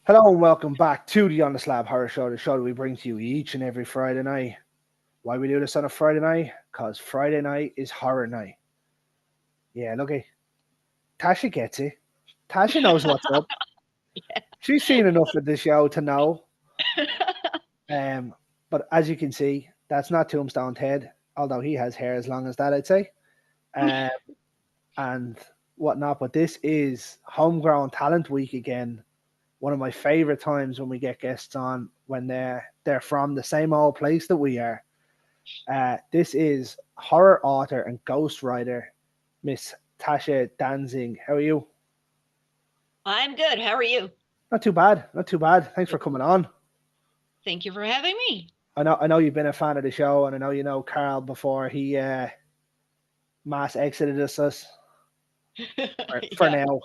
Hello and welcome back to the On the Slab Horror Show, the show that we bring to you each and every Friday night. Why we do this on a Friday night? Because Friday night is horror night. Yeah, look, Tasha gets it. Tasha knows what's up. She's seen enough of the show to know. Um, but as you can see, that's not Tombstone Ted, although he has hair as long as that, I'd say. Um, and whatnot. But this is Homegrown Talent Week again. One of my favorite times when we get guests on when they're from the same old place that we are. This is horror author and ghostwriter Miss Tasha Danzig. How are you? I'm good. How are you? Not too bad. Not too bad. Thanks for coming on. Thank you for having me. I know you've been a fan of the show, and I know you know Carl before he mass exited us for Yep. now.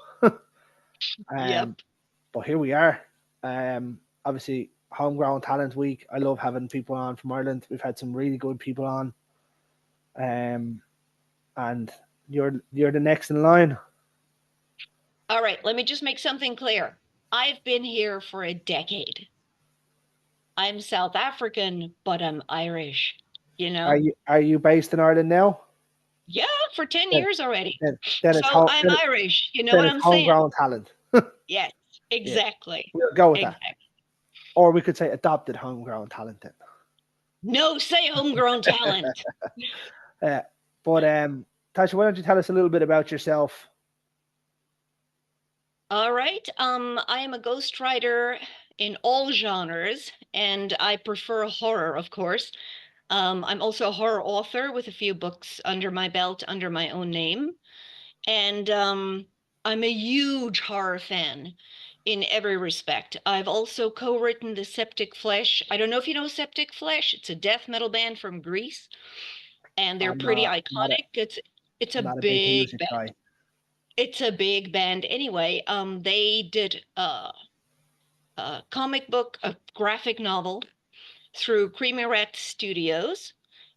Yep. um, but here we are. Obviously, Homegrown Talent Week. I love having people on from Ireland. We've had some really good people on. And you're the next in line. All right. Let me just make something clear. I've been here for a decade. I'm South African, but I'm Irish. You Are know? you based in Ireland now? Yeah, for 10 Then years already. then it's So I'm Irish. You know then what it's I'm saying? homegrown talent. Yes, Yeah, exactly. we'll go with that. Exactly. Or we could say adopted homegrown talent then. No, say homegrown talent. Uh, but Tasha, why don't you tell us a little bit about yourself? All right. I am a ghostwriter in all genres, and I prefer horror, of course. I'm also a horror author with a few books under my belt under my own name. And I'm a huge horror fan in every respect. I've also co-written the Septic Flesh. I don't know if you know Septic Flesh. It's a death metal band from Greece, and they're I'm pretty not a iconic. It's a not a big big music band. guy. It's a big band. Anyway, they did a comic book, a graphic novel through Creamy Rat Studios,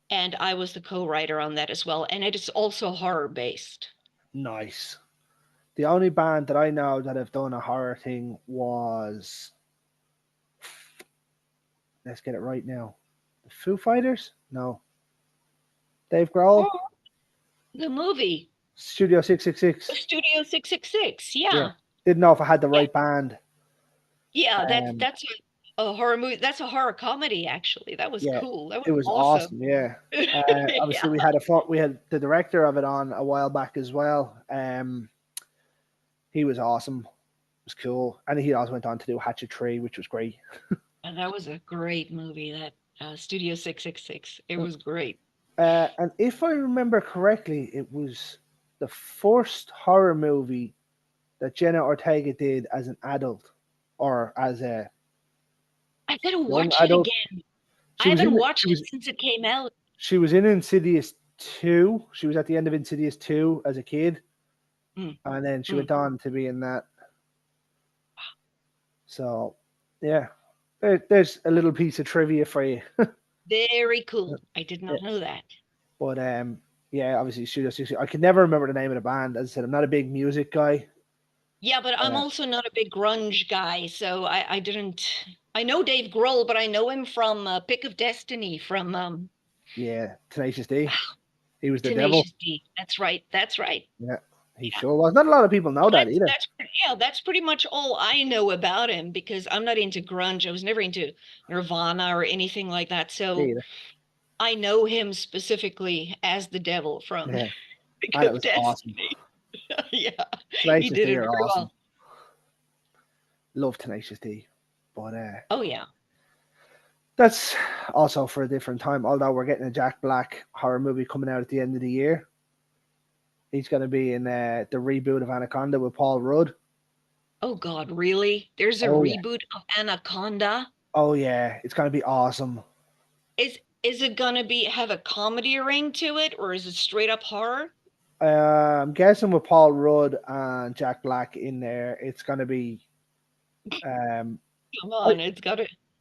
and I was the co-writer on that as well. And it is also horror based. Nice. The only band that I know that have done a horror thing was, let's get it right now, the Foo Fighters. No, Dave Grohl. Oh, the movie, Studio 666. Studio 666. Yeah. Yeah. Didn't know if I had the Yeah. right band. Yeah, Um, that's a horror movie. That's a horror comedy, actually. That was yeah, cool. That it was was awesome. awesome. Yeah. Yeah. Obviously, we had the director of it on a while back as well. He was awesome. It was cool, and he also went on to do Hatchet Tree, which was great. And that was a great movie, that Studio 666. It was great. And if I remember correctly, it was the first horror movie that Jenna Ortega did as an adult, or as a I gotta young watch it adult. again. I She was in haven't it. watched it since it came out. She was in Insidious 2. She was at the end of Insidious 2 as a kid, Mm, and then she mm. went on to be in that. So, yeah, there's a little piece of trivia for you. Very cool. I did Yeah. not know that. But yeah, obviously Studio 60. I can never remember the name of the band. As I said, I'm not a big music guy. Yeah, but I'm Uh, also not a big grunge guy, so I didn't. I know Dave Grohl, but I know him from Pick of Destiny, from yeah, Tenacious D. He was the devil. Tenacious D. That's right. That's right. Yeah, he Yeah. sure was. Not a lot of people know that either. That's pretty much all I know about him, because I'm not into grunge. I was never into Nirvana or anything like that. Me So either. I know him specifically as the devil from Yeah, Pick and it of was awesome. Destiny. Yeah, he Tenacious did D it are very awesome. well. Love Tenacious D. But Oh yeah. that's also for a different time. Although we're getting a Jack Black horror movie coming out at the end of the year. He's going to be in the reboot of Anaconda with Paul Rudd. Oh God, really? There's a Oh yeah. reboot of Anaconda? Oh yeah. It's going to be awesome. Is it gonna be have a comedy ring to it, or is it straight up horror? I'm guessing with Paul Rudd and Jack Black in there, it's going to be. Um, Come I,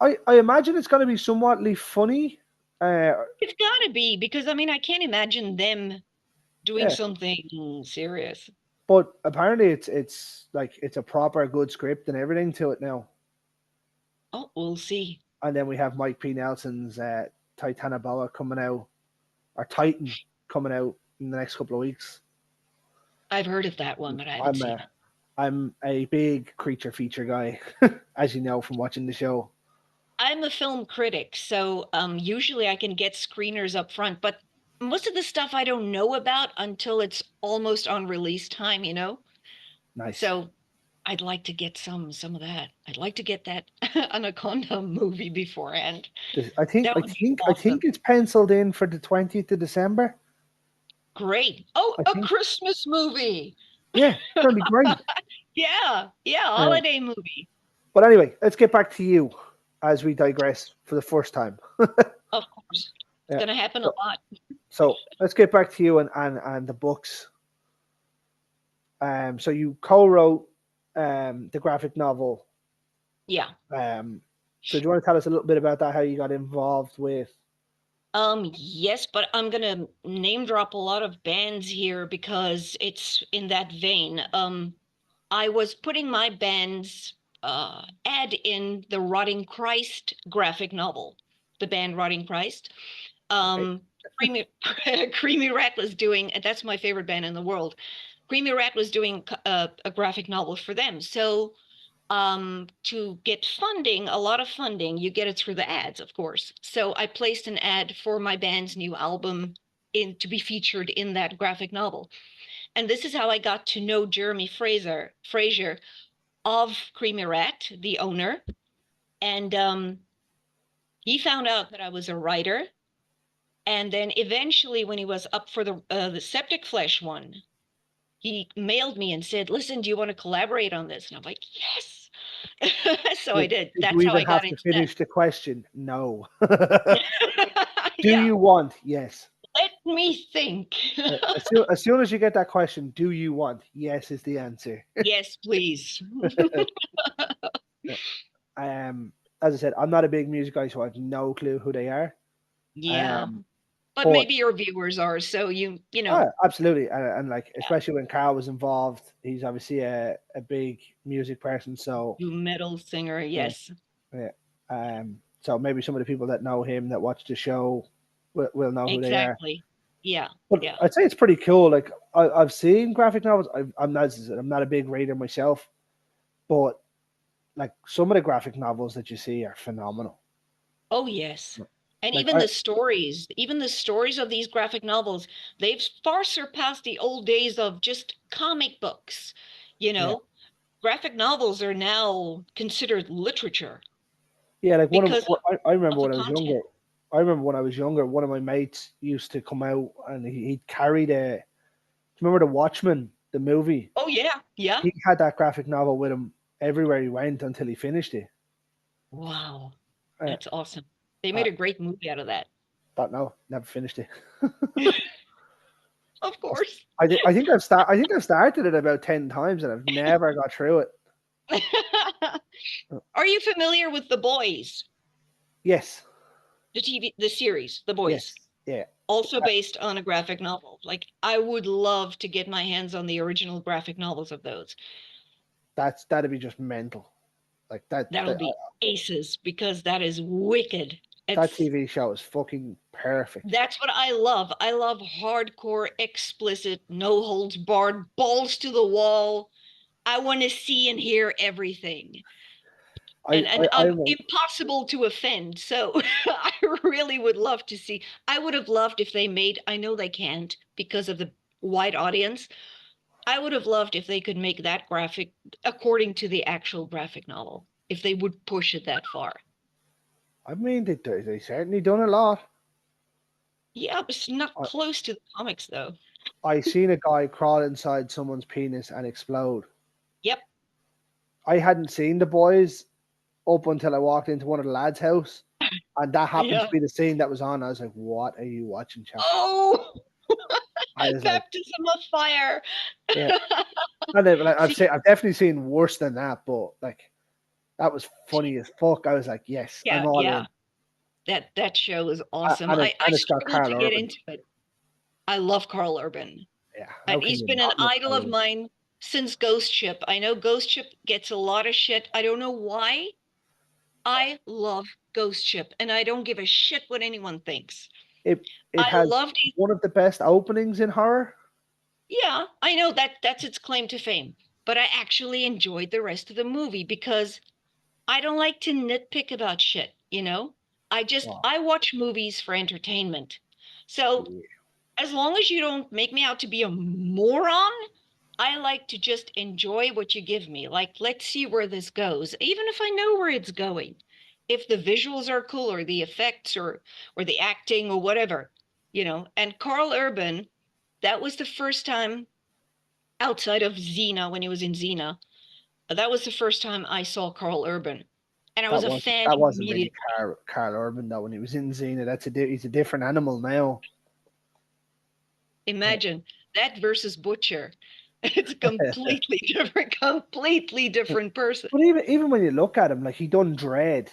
on, I imagine it's going to be somewhatly funny. Uh, it's gotta be, because I mean I can't imagine them doing yeah, something serious. but apparently it's like it's a proper good script and everything to it now. Oh, we'll see. And then we have Mike P. Nelson's Titanoboa coming out, or Titan coming out in the next couple of weeks. I've heard of that one, but I haven't I'm seen a it. I'm a big creature feature guy, as you know from watching the show. I'm a film critic, so usually I can get screeners up front, but most of the stuff I don't know about until it's almost on release time, you know? Nice. So I'd like to get some of that. I'd like to get that Anaconda movie beforehand. I think That I would be think I awesome. think it's penciled in for the 20th of December. Great. Oh, I a think, Christmas movie. yeah, it's gonna be great. Yeah, yeah, Uh, holiday movie. but anyway, let's get back to you as we digress for the first time. Of course. It's Yeah. going to happen a So, lot. so let's get back to you and the books. So you co-wrote the graphic novel. Yeah. So do you want to tell us a little bit about that? How you got involved with? Yes, but I'm gonna name drop a lot of bands here because it's in that vein. I was putting my band's ad in the Rotting Christ graphic novel, the band Rotting Christ. Okay. Creamy, Creamy Rat was doing, and that's my favorite band in the world. Creamy Rat was doing a graphic novel for them. So to get funding, a lot of funding, you get it through the ads, of course. So I placed an ad for my band's new album in to be featured in that graphic novel. And this is how I got to know Jeremy Fraser of Creamy Rat, the owner. And he found out that I was a writer. And then eventually, when he was up for the Septic Flesh one, he mailed me and said, "Listen, do you want to collaborate on this?" And I'm like, "Yes." So I did. Did you That's how even I got have to into that. finish the question? No. Do Yeah, you want? Yes. let me think. As soon as you get that question, do you want? Yes is the answer. Yes, please. um, as I said, I'm not a big music guy, so I have no clue who they are. Yeah. Um, But but maybe your viewers are, so you know, absolutely, and like yeah, especially when Carl was involved, he's obviously a big music person. So you metal singer, yeah, yes, yeah. So maybe some of the people that know him that watch the show will know who they are. exactly. Yeah, But yeah. I'd say it's pretty cool. Like I've seen graphic novels. I'm not a big reader myself, but like some of the graphic novels that you see are phenomenal. Oh, yes. And Like even the stories of these graphic novels, they've far surpassed the old days of just comic books. You yeah, know, graphic novels are now considered literature yeah. Like one of because I remember of the when I was content. younger. I remember when I was younger, one of my mates used to come out and he'd carried a. Do you remember the Watchmen, the movie? Oh, yeah, yeah. He had that graphic novel with him everywhere he went until he finished it. Wow, Uh, that's awesome. They made uh, a great movie out of that. don't know, never finished it. Of course. I think I've started it about 10 times and I've never got through it. Uh, Are you familiar with The Boys, Yes, the series, The Boys? yes, yeah. Also based on a graphic novel. Like, I would love to get my hands on the original graphic novels of those. That'd be just mental. Like That'll be aces because that is wicked. that It's TV show is fucking perfect. That's what I love. I love hardcore, explicit, no holds barred, balls to the wall. I want to see and hear everything. And I I'm remember, impossible to offend. So I really would love to see. I would have loved if they made, I know they can't because of the wide audience. I would have loved if they could make that graphic according to the actual graphic novel, if they would push it that far. I mean, they certainly done a lot. Yeah, but it's not I, close to the comics though. I seen a guy crawl inside someone's penis and explode. Yep. I hadn't seen the boys up until I walked into one of the lads' house, and that happened to Yeah. be the scene that was on. I was like, "What are you watching, chap?" Oh, I was like, baptism of fire. "Yeah." And then, like, See, I've definitely seen worse than that, but like that was funny as fuck. I was like, "Yes, I'm yeah, all yeah. in." That show is awesome. I And it's got struggled Carl to get Urban. into it. I love Carl Urban. Yeah, how can He's you been an not love idol Carl of Urban? mine since Ghost Ship. I know Ghost Ship gets a lot of shit. I don't know why. I love Ghost Ship, and I don't give a shit what anyone thinks. It I has loved it. one of the best openings in horror. Yeah, I know that that's its claim to fame, but I actually enjoyed the rest of the movie because I don't like to nitpick about shit, you know? Oh, I watch movies for entertainment. So yeah. as long as you don't make me out to be a moron, I like to just enjoy what you give me. Like, let's see where this goes, even if I know where it's going. If the visuals are cool or the effects or the acting or whatever, you know. And Carl Urban, that was the first time outside of Xena when he was in Xena. That was the first time I saw Carl Urban. And I was a fan That wasn't really immediately. Carl Urban though when he was in Xena. He's a different animal now. Yeah. Imagine that versus Butcher. It's a completely different person. But even when you look at him, like he done Dread,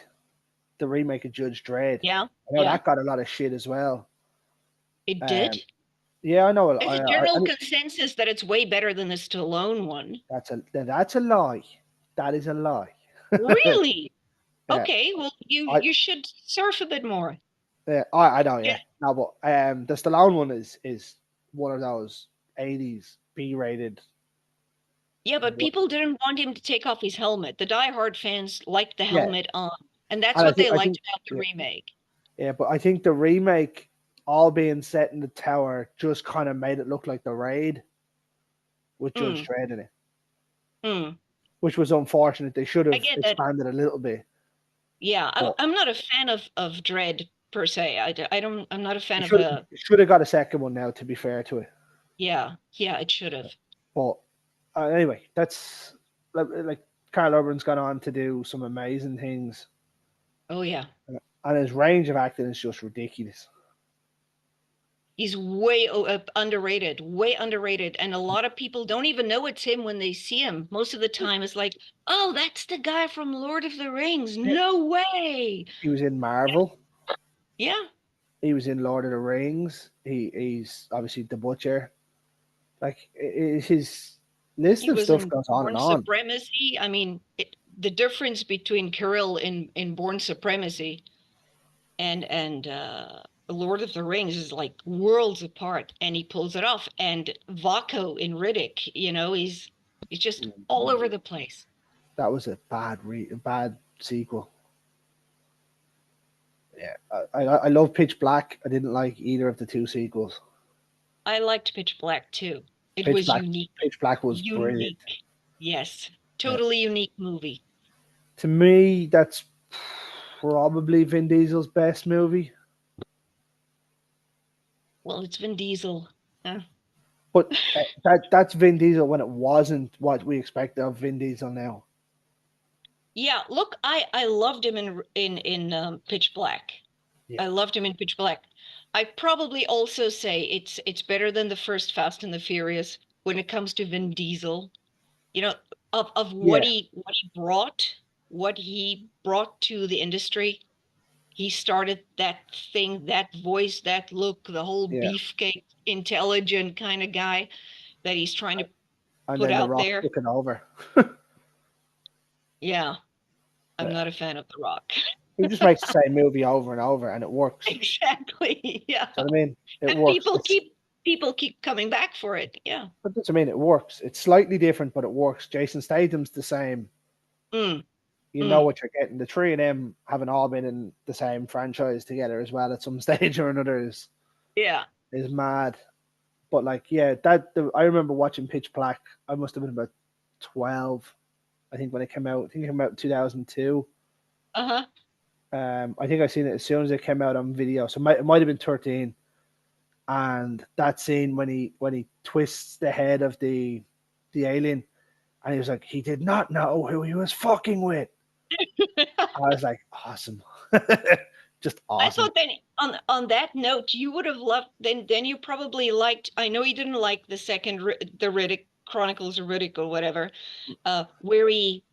the remake of Judge Dredd. Yeah, I know yeah, that got a lot of shit as well. it Um, did. yeah, I know. There's a general consensus that it's way better than the Stallone one. That's a lie. That is a lie. Really? Yeah, Okay, well, I you should surf a bit more. yeah, I know. Yeah, Yeah, no, but the Stallone one is one of those '80s B-rated. yeah, but people didn't want him to take off his helmet. The diehard fans liked the Yeah, helmet on, and that's and what they I liked think about the yeah, remake. yeah, but I think the remake, all being set in the tower, just kind of made it look like the raid with Judge Mm, Dredd in it, mm. which was unfortunate. They should I have get that. expanded a little bit, Yeah, but I'm not a fan of Dread per se. I don't. I'm not a fan of a. it should have got a second one now. To be fair to it, Yeah, yeah. It should have. but anyway, that's like Carl Urban's gone on to do some amazing things, Oh yeah. and his range of acting is just ridiculous. He's way underrated. And a lot of people don't even know it's him when they see him. Most of the time, it's like, oh, that's the guy from Lord of the Rings. Yeah, No way. he was in Marvel. Yeah, He was in Lord of the Rings. He's obviously the Butcher. Like his list he of was stuff in goes on and Born on. Supremacy. I mean, the difference between Kirill in Born Supremacy and Lord of the Rings is like worlds apart, and he pulls it off. And Vaco in Riddick, you know, he's just all over the place. That was a bad sequel. Yeah, I love Pitch Black. I didn't like either of the two sequels. I liked Pitch Black too. It Pitch was Black unique. Pitch Black was brilliant. Unique. Yes. Yeah. Totally unique movie. To me, that's probably Vin Diesel's best movie. Well, it's Vin Diesel. Uh, But that's Vin Diesel when it wasn't what we expect of Vin Diesel now. yeah, look, I loved him in Pitch Black. Yeah, I loved him in Pitch Black. I probably also say it's better than the first Fast and the Furious when it comes to Vin Diesel. You know, of yeah, what he brought to the industry. He started that thing, that voice, that look, the whole yeah. beefcake, intelligent kind of guy that he's trying to And put then The out Rock there. took it over. Yeah, I'm Yeah. not a fan of The Rock. He just makes the same movie over and over, and it works. Exactly. Yeah. So I mean, it And works. people keep coming back for it. Yeah. But that's I mean, it works. It's slightly different, but it works. Jason Statham's the same. Mm, You know mm. what you're getting. The three of them having all been in the same franchise together as well at some stage or another Yeah. is mad. But like, yeah, I remember watching Pitch Black. I must have been about 12, I think, when it came out. I think it came out in 2002. Uh-huh. I think I seen it as soon as it came out on video. So it might have been 13. And that scene when he twists the head of the alien, and he was like, he did not know who he was fucking with. I was like, awesome. Just I awesome. thought then on that note, you would have loved then you probably liked. I know you didn't like the second the Riddick Chronicles of Riddick or whatever, where he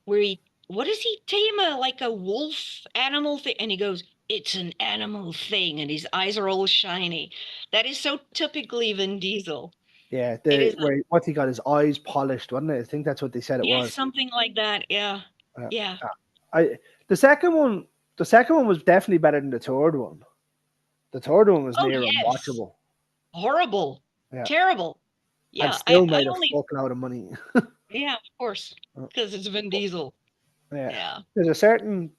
what does he tame like a wolf animal thing, and he goes, it's an animal thing, and his eyes are all shiny. That is so typically Vin Diesel. Yeah, It is where what he got his eyes polished, wasn't it? I think that's what they said it yeah, was. something like that. Yeah, Uh, yeah. I The second one, the second one was definitely better than the third one. The third one was Oh near yes, unwatchable. horrible, Yeah, terrible. and Yeah, still I made a only fuckload of money. yeah, of course, because it's Vin Diesel. Yeah, Yeah. there's a certain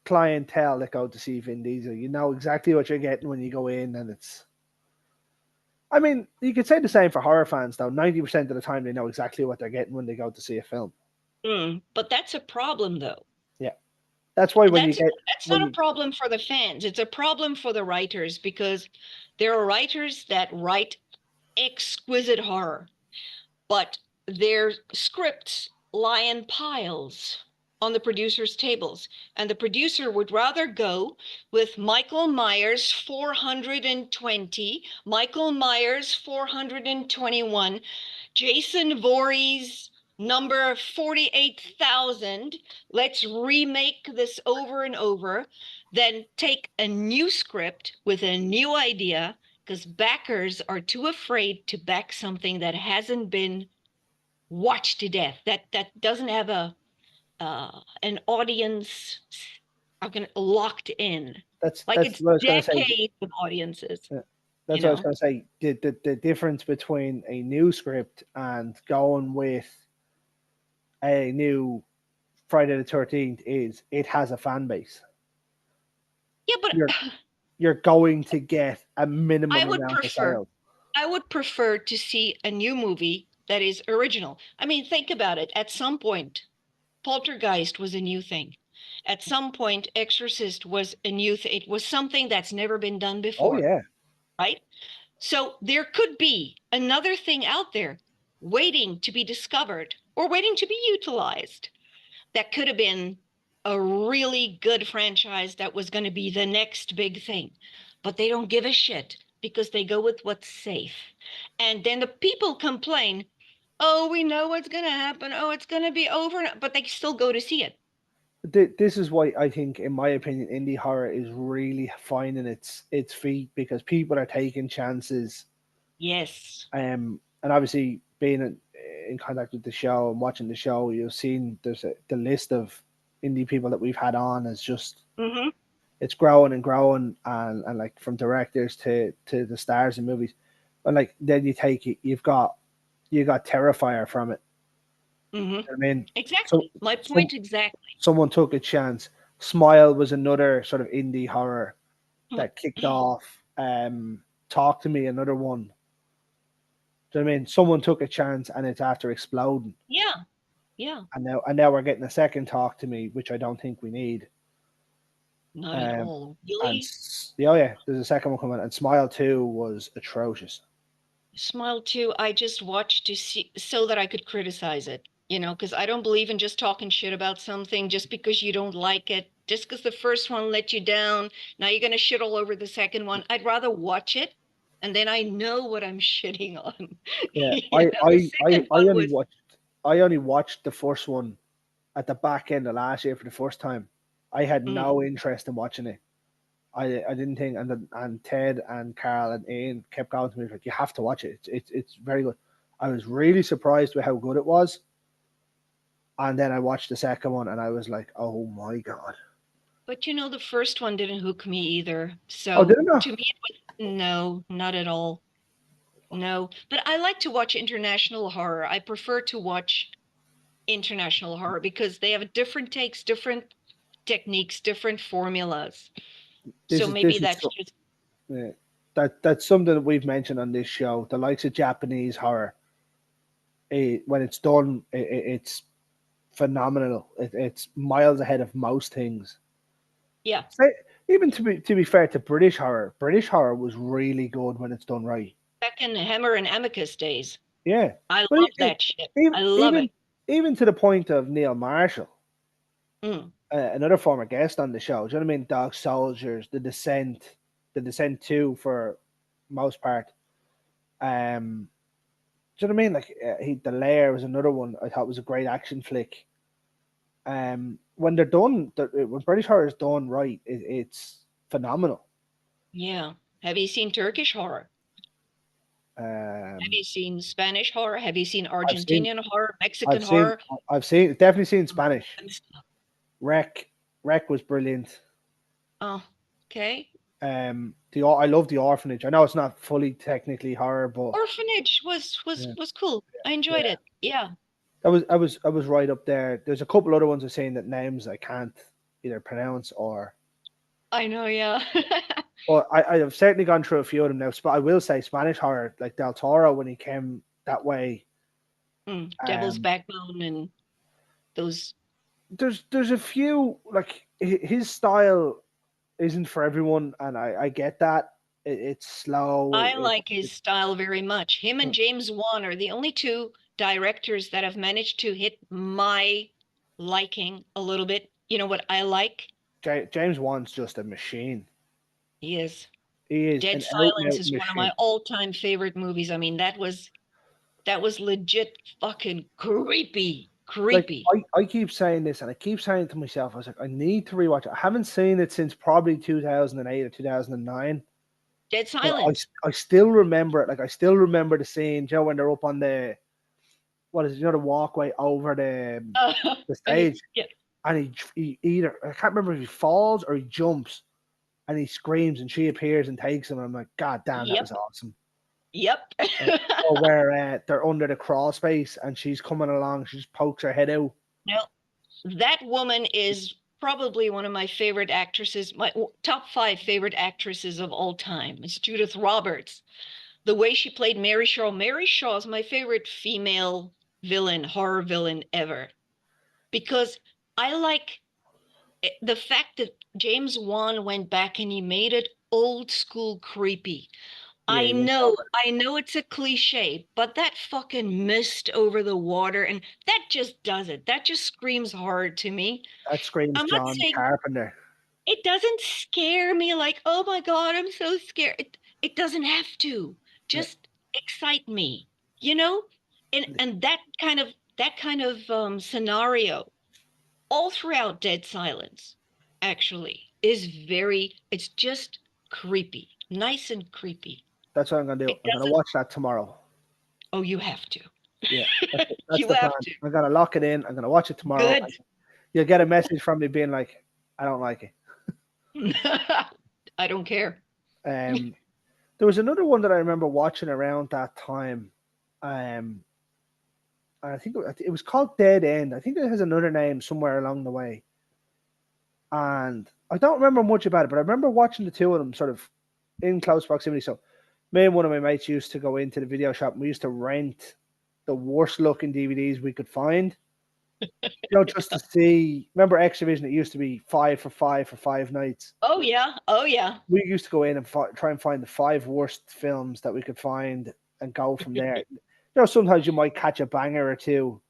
clientele that go to see Vin Diesel. You know exactly what you're getting when you go in, and it's. I mean, you could say the same for horror fans, though. 90% of the time, they know exactly what they're getting when they go to see a film. But that's a problem, though. Yeah, that's why when you That's get that's when not a you problem for the fans. It's a problem for the writers because there are writers that write exquisite horror, but their scripts lie in piles on the producer's tables. And the producer would rather go with Michael Myers 420, Michael Myers 421, Jason Voorhees number 48,000. Let's remake this over and over. Then take a new script with a new idea because backers are too afraid to back something that hasn't been watched to death, that doesn't have a an audience locked in. Like that's it's what I was going to say. decades of audiences, Yeah, you that's what I was know? going to say. The difference between a new script and going with a new Friday the 13th is it has a fan base. Yeah, but You're you're going to get a I minimum would amount of prefer sales. I would prefer to see a new movie that is original. I mean, think about it. At some point, Poltergeist was a new thing. At some point, Exorcist was a new thing. It was something that's never been done Oh before, yeah, right? So there could be another thing out there waiting to be discovered or waiting to be utilized that could have been a really good franchise that was going to be the next big thing. But they don't give a shit because they go with what's safe. And then the people complain, oh, we know what's going to happen. Oh, it's going to be over. But they still go to see it. this is why I think, in my opinion, indie horror is really finding its feet because people are taking chances. Yes. And obviously being in contact with the show and watching the show, you've seen the list of indie people that we've had on is just Mm-hmm. it's growing and growing, and like from directors to the stars in movies, and like then you take it, you got Terrifier from it. Mm-hmm. I mean, so Exactly. My some point exactly. someone took a chance. Smile was another sort of indie horror that kicked off. Talk to Me, another one. Do you know what I mean? Someone took a chance, and it's after exploding. Yeah. Yeah. And now we're getting a second Talk to Me, which I don't think we need. Not at Um, all. and Really? oh yeah, there's a second one coming, and Smile 2 was atrocious. Smile 2, I just watched to see so that I could criticize it, because I don't believe in just talking shit about something just because you don't like it, just because the first one let you down. Now you're going to shit all over the second one. I'd rather watch it and then I know what I'm shitting on. Yeah, The second one was, I only watched the first one at the back end of last year for the first time. I had mm, no interest in watching it. I didn't think, and Ted and Carl and Ian kept going to me like, you have to watch it. It's very good. I was really surprised with how good it was, and then I watched the second one and I was like, oh my god. but the first one didn't hook me either. Oh, So didn't I? to me, it was no, not at all. No, but I like to watch international horror. I prefer to watch international horror because they have different takes, different techniques, different formulas. So maybe This is that's just yeah, that's something that we've mentioned on this show. The likes of Japanese horror, when it's done, it's phenomenal. It's miles ahead of most things. yeah, Say, even to be fair to British horror was really good when it's done right. back in Hammer and Amicus days. Yeah, I but love that shit. even I love even it. even to the point of Neil Marshall, Mm, another former guest on the show. Do you know what I mean? Dog Soldiers, The Descent 2 for most part. Um, do you know what I mean? Like The Lair was another one I thought was a great action flick. When they're done, when British horror is done right, it's phenomenal. yeah. Have you seen Turkish horror? Have Um, you seen Spanish horror? Have you seen I've seen, Argentinian horror, I've Mexican seen, horror? I've seen, definitely seen Spanish. Good stuff. Wreck. Wreck was brilliant. Oh, okay. I love The Orphanage. I know it's not fully technically horror, but Orphanage was was yeah, was cool. I enjoyed yeah, it. Yeah, I was right up there. There's a couple other ones I've seen that names I can't either pronounce or. I know. Yeah. But I have certainly gone through a few of them now. I will say Spanish horror, like Del Toro when he came that way. Devil's Um, Backbone and those. there's a few like his style isn't for everyone, and I get that. It's slow. I like his style very much. Him and It James Wan are the only two directors that have managed to hit my liking a little bit. You know what I like? James Wan's just a machine. He is. He is Dead an out and Silence out is one of machine. my all-time favorite movies. I mean, that was legit fucking creepy. Like Creepy. I keep saying this, and I keep saying it to myself. I was like, I need to rewatch it. I haven't seen it since probably 2008 or 2009. Dead But Silence. I still remember it. Like I still remember the scene, Joe, when they're up on the what is it, the walkway over Uh, the and he, stage, yeah, and he either I can't remember if he falls or he jumps, and he screams, and she appears and takes him. And I'm like, God damn, that was yep, awesome. yep. Or where they're under the crawl space and she's coming along, she just pokes her head out. No, that woman is probably one of my favorite actresses, my top five favorite actresses of all time. It's Judith Roberts. The way she played Mary Shaw. Mary Shaw is my favorite female villain, horror villain ever. Because I like the fact that James Wan went back and he made it old school creepy. Yeah, he went over. I know it's a cliche, but that fucking mist over the water and that just does it. That just screams horror to me. That screams I'm not John saying Carpenter. it doesn't scare me like, oh my God, I'm so scared. It doesn't have to. Yeah, Just excite me, you know? And that kind of scenario all throughout Dead Silence actually is very it's just creepy. Nice and creepy. that's what I'm gonna do. It I'm gonna doesn't watch that tomorrow. oh you have to. Yeah, that's You the plan. have to. I'm gonna lock it in. I'm gonna watch it tomorrow. Good. You'll get a message from me being like, I don't like it. I don't care. Um, there was another one that I remember watching around that time. Um, I think it was called Dead End. I think it has another name somewhere along the way. And I don't remember much about it, but I remember watching the two of them sort of in close proximity. So me and one of my mates used to go into the video shop and we used to rent the worst looking DVDs we could find. Just to see. Remember Extravision? It used to be 5 for 5 for 5 nights. Oh yeah. Oh yeah. We used to go in and try and find the 5 worst films that we could find and go from there. Sometimes you might catch a banger or two.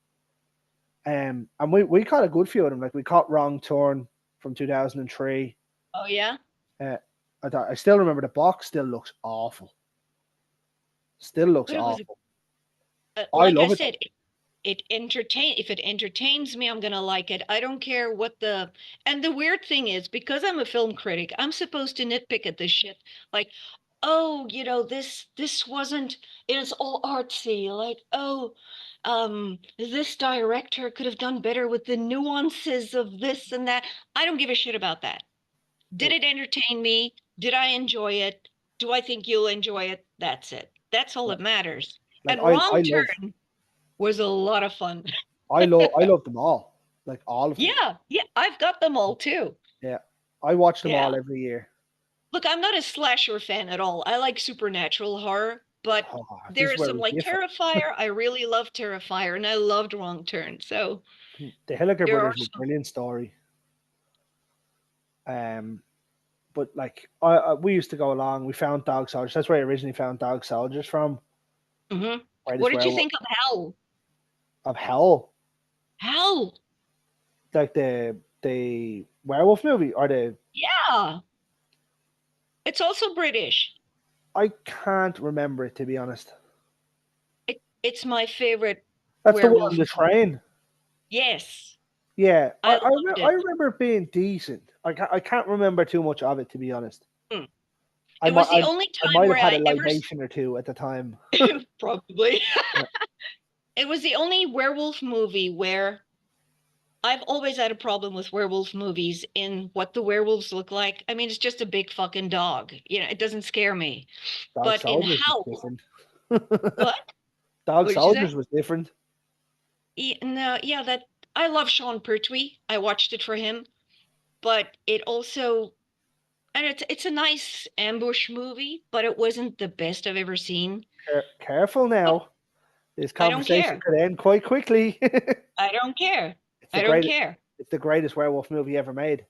And we caught a good few of them. Like we caught Wrong Turn from 2003. Oh yeah. Uh, I still remember the box. Still looks awful. Still looks But it was awful. I like I love it said, though. it entertain if it entertains me, I'm gonna like it. I don't care what the and the weird thing is because I'm a film critic, I'm supposed to nitpick at this shit. Like, oh, this wasn't it's all artsy. Like, oh, this director could have done better with the nuances of this and that. I don't give a shit about that. Did Like, it entertain me? Did I enjoy it? Do I think you'll enjoy it? That's it. That's all that matters. like And I Wrong love Turn was a lot of fun. I love them all. Like all of them. Yeah, yeah, I've got them all too. Yeah. I watch them Yeah. all every year. Look, I'm not a slasher fan at all. I like supernatural horror, but Oh, this there is are where some we like differ. Terrifier. I really love Terrifier, and I loved Wrong Turn. So The Hilliker there are brothers were some. brilliant story. Um, but like we used to go along. We found Dog Soldiers. That's where I originally found Dog Soldiers from. Mhm. Right, What this did you werewolf think of Hell? of Hell, Hell? like the werewolf movie, or the Yeah, it's also British. I can't remember it to be honest. It's my favorite That's the one on werewolf the movie. train. Yes, Yeah, I loved I it. remember it being decent. I can't remember too much of it to be honest. Hmm. I It might was the only I time might have where had a I ever libation or two at the time. probably Yeah. it was the only werewolf movie where I've always had a problem with werewolf movies in what the werewolves look like. I mean, it's just a big fucking dog. It doesn't scare me. Dog But in Soldiers was Howl, different. what? Dog What did you say? Soldiers was different. No, yeah, that I love Sean Pertwee. I watched it for him, but it also and it's a nice ambush movie, but it wasn't the best I've ever seen. Careful But now. This I don't conversation care. could end quite quickly. I don't care. it's the I don't greatest. care. It's the greatest werewolf movie ever made.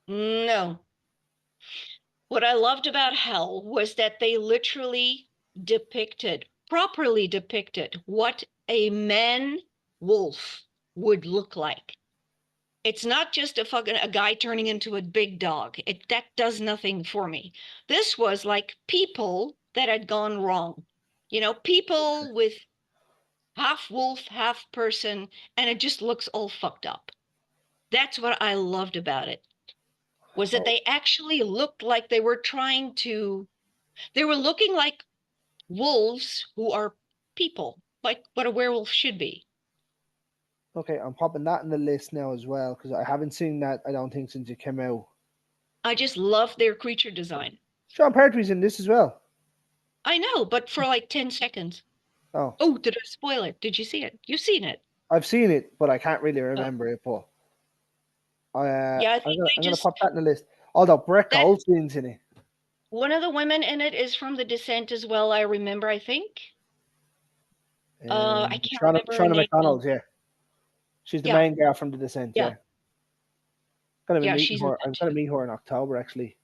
No. What I loved about Hell was that they literally properly depicted what a man wolf would look like. It's not just a guy turning into a big dog. That does nothing for me. This was like people that had gone wrong. People with half wolf, half person, and it just looks all fucked up. That's what I loved about it. Was that Oh, they actually looked like they were looking like wolves who are people, like what a werewolf should be. okay, I'm popping that in the list now as well because I haven't seen that. I don't think since it came out. I just love their creature design. Sean Pertwee's in this as well. I know, but for like 10 seconds. Oh, Oh, did I spoil it? Did you see it? You've seen it. I've seen it, but I can't really Oh, remember it. But yeah, I I'm think gonna pop that in the list. Although Brett that Goldstein's in it. one of the women in it is from The Descent as well, I remember, I think. I can't remember her Shauna name though. McDonald, yeah, she's the Yeah, main girl from The Descent. yeah, Yeah, gonna be yeah, meeting she's in her. that I'm gonna too. meet her in October actually.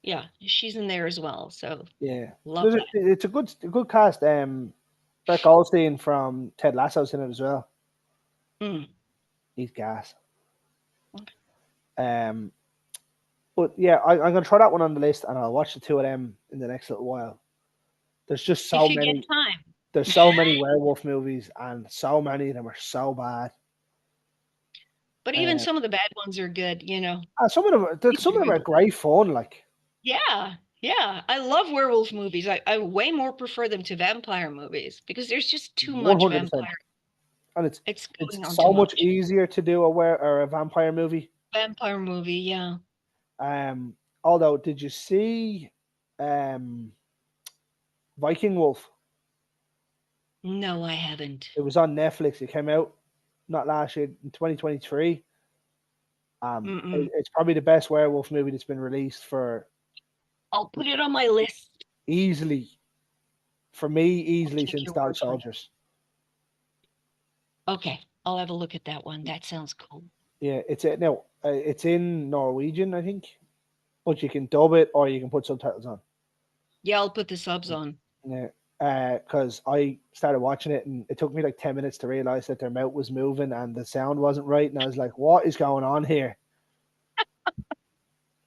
Yeah, she's in there as well. So Yeah, love that. it's a good cast. Brett Goldstein from Ted Lasso's in it as well. Mm. He's gas. Um, but yeah, I'm gonna throw that one on the list, and I'll watch the two of them in the next little while. There's just so If you get many. time. There's so many werewolf movies, and so many of them are so bad. But even Uh, some of the bad ones are good. some of them are great fun. Like Yeah, yeah. I love werewolf movies. I way more prefer them to vampire movies because there's just too much 100%, vampire. and It's it's going on too so much much. easier to do a vampire movie. Vampire movie, yeah. Although, did you see um Viking Wolf? No, I haven't. It was on Netflix. It came out not last year in 2023. Mm-mm. It's probably the best werewolf movie that's been released for I'll put it on my list. easily for me I'll easily take since your Dog word for it. Soldiers. Okay, I'll have a look at that one. That sounds cool. Yeah, it's in Norwegian, I think, but you can dub it or you can put subtitles on. Yeah, I'll put the subs on. Yeah, because I started watching it and it took me like 10 minutes to realize that their mouth was moving and the sound wasn't right, and I was like, "What is going on here?"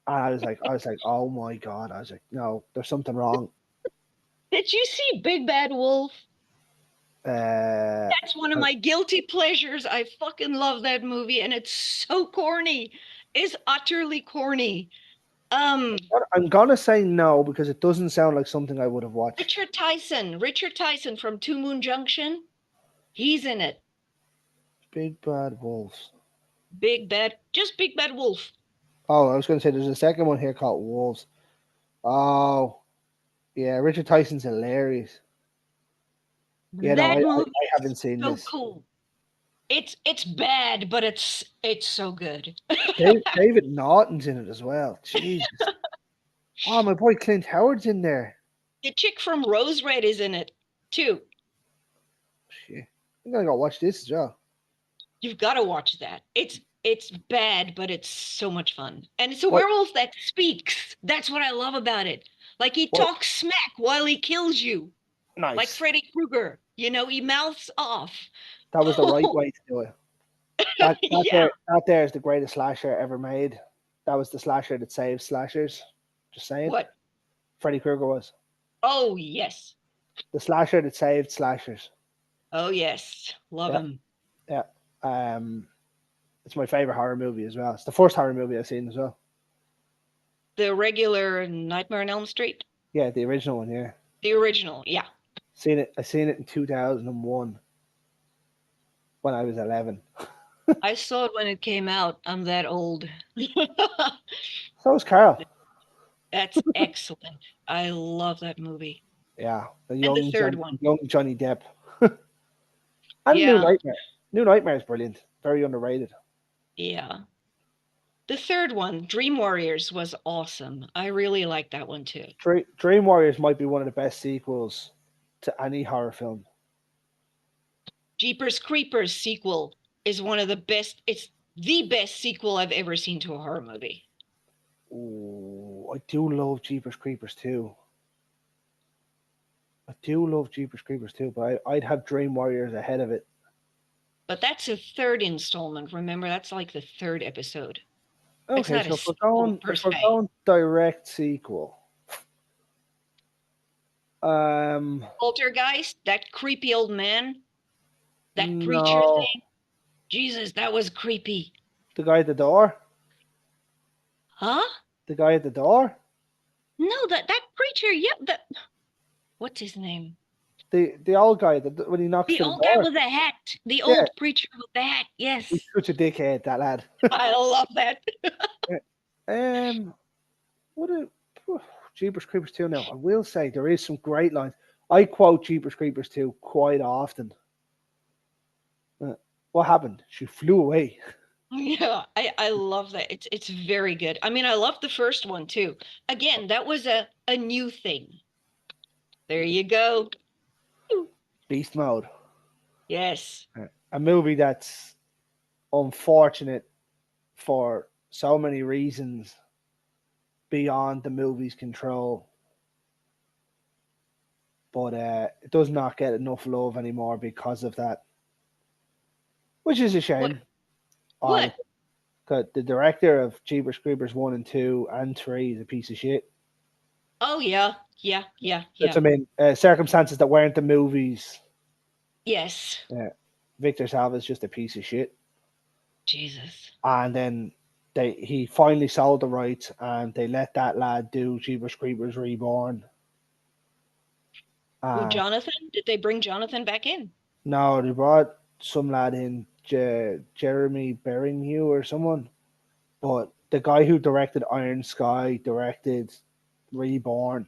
And I was like, "Oh my god!" I was like, "No, there's something wrong." Did you see Big Bad Wolf? Uh, That's one of my guilty pleasures. I fucking love that movie, and it's so corny. It's utterly corny. Um, I'm gonna say no because it doesn't sound like something I would have watched. Richard Tyson from Two Moon Junction, he's in it. Big Bad Wolves. Just Big Bad Wolf. Oh, I was gonna say there's a second one here called Wolves. Oh, yeah, Richard Tyson's hilarious. Yeah, no, That movie I haven't is seen so this. cool. It's bad, but it's so good. David Naughton's in it as well. Jesus. Oh, my boy Clint Howard's in there. The chick from Rose Red is in it too. Shit. I'm gonna go watch this as well. You've got to watch that. It's bad, but it's so much fun. And it's a What? werewolf that speaks. That's what I love about it. Like he What? talks smack while he kills you. Like Nice. Freddy Krueger. He mouths off. That was the right way to do it. Yeah. That there is the greatest slasher ever made. That was the slasher that saved slashers. Just saying. What? Freddy Krueger was Oh, yes. the slasher that saved slashers. Oh, yes. Love Yeah, him. yeah. It's my favorite horror movie as well. It's the first horror movie I've seen as well. The regular Nightmare on Elm Street? Yeah, the original one. Yeah, The original. Yeah. seen it. I seen it in 2001 when I was 11. I saw it when it came out. I'm that old. So is Carl. That's excellent. I love that movie. Yeah, And the third one. young Johnny Depp. And New Yeah, Nightmare. New Nightmare is brilliant. Very underrated. yeah. The third one, Dream Warriors, was awesome. I really liked that one too. Dream Warriors might be one of the best sequels to any horror film. Jeepers Creepers sequel is one of the best. It's the best sequel I've ever seen to a horror movie. Ooh, I do love Jeepers Creepers too. I do love Jeepers Creepers too, but I'd have Dream Warriors ahead of it. But that's a third installment. Remember, that's like the third episode. It's Okay, not a so sequel per if we're se. going direct sequel, um, Poltergeist, that creepy old man, that preacher no, thing. Jesus, that was creepy. the guy at the door, Huh? the guy at the door, No, that preacher. Yep. That. What's his name? the old guy that when he knocks The to the old guy door. with the hat. The Yeah, old preacher with the hat. he's Yes. such a dickhead, that lad. I love that. um, what a Jeepers Creepers 2 now. I will say there is some great lines. I quote Jeepers Creepers 2 quite often. Uh, what happened? She flew away. Yeah, I love that. It's very good. I mean, I love the first one too. Again, that was a new thing. There you go. Beast mode. Yes. A movie that's unfortunate for so many reasons beyond the movie's control. But it does not get enough love anymore because of that, which is a What? shame. I What? the director of Jeepers Creepers 1 and 2 and 3 is a piece of shit. Oh yeah. Yeah, yeah, That's, yeah. I mean, circumstances that weren't the movies. Yes. Victor Salva's just a piece of shit. Jesus. And then he finally sold the rights and they let that lad do Jeepers Creepers Reborn. Who, And Jonathan? Did they bring Jonathan back in? no, they brought some lad in, Jeremy Berringhue or someone. But the guy who directed Iron Sky directed Reborn.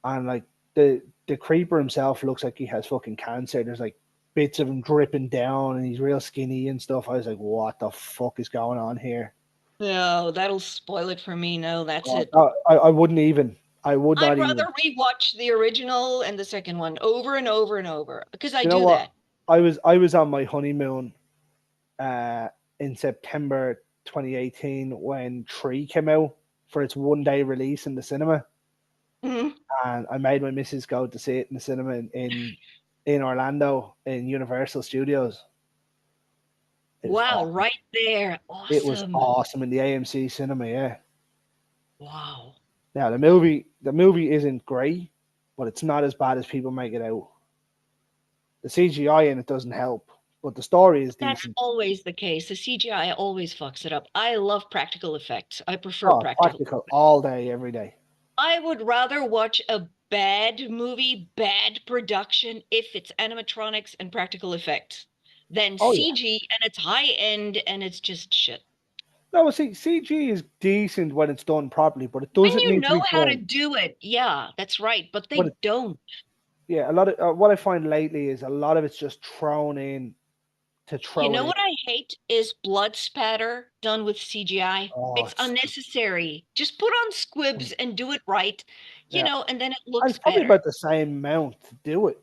And like the creeper himself looks like he has fucking cancer. There's like bits of him dripping down and he's real skinny and stuff. I was like, what the fuck is going on here? No, that'll spoil it for me. No, that's Oh, it. no, I wouldn't even. I would I'd not rather even. rewatch the original and the second one over and over and over because I Do you know do what? that. I was on my honeymoon uh, in September 2018 when Tree came out for its 1 day release in the cinema, Mhm. and I made my missus go to see it in the cinema in Orlando in Universal Studios. It was Wow, awesome. right there. It was Awesome. awesome in the AMC cinema. Yeah. Wow. Now the movie isn't great, but it's not as bad as people make it out. The CGI in it doesn't help, but the story is That's decent. always the case. The CGI always fucks it up. I love practical effects. I prefer Oh, practical. practical all day, every day. I would rather watch a bad movie, bad production, if it's animatronics and practical effects, than Oh yeah. CG and it's high end and it's just shit. No, see, CG is decent when it's done properly, but it When doesn't you need to know be how to done. do it, yeah, that's right. But But they don't. yeah, a lot of what I find lately is a lot of it's just thrown in to You throw it know in. what I hate is blood spatter done with CGI. Oh, It's unnecessary. Just put on squibs and do it right, yeah, and then it and looks it's probably better. about the same amount to do it.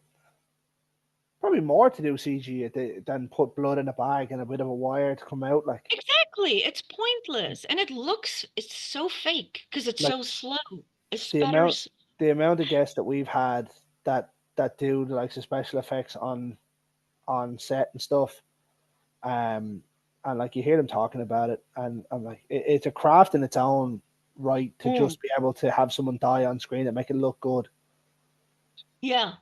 Probably more to do CG than put blood in a bag and a bit of a wire to come out Exactly. It's pointless. And it's so fake because it's like so slow. It the amount spatters. the amount of guests that we've had that do the likes of special effects on set and stuff. Um, and like you hear them talking about it, and I'm like, it's a craft in its own right to Mm, just be able to have someone die on screen and make it look good. yeah.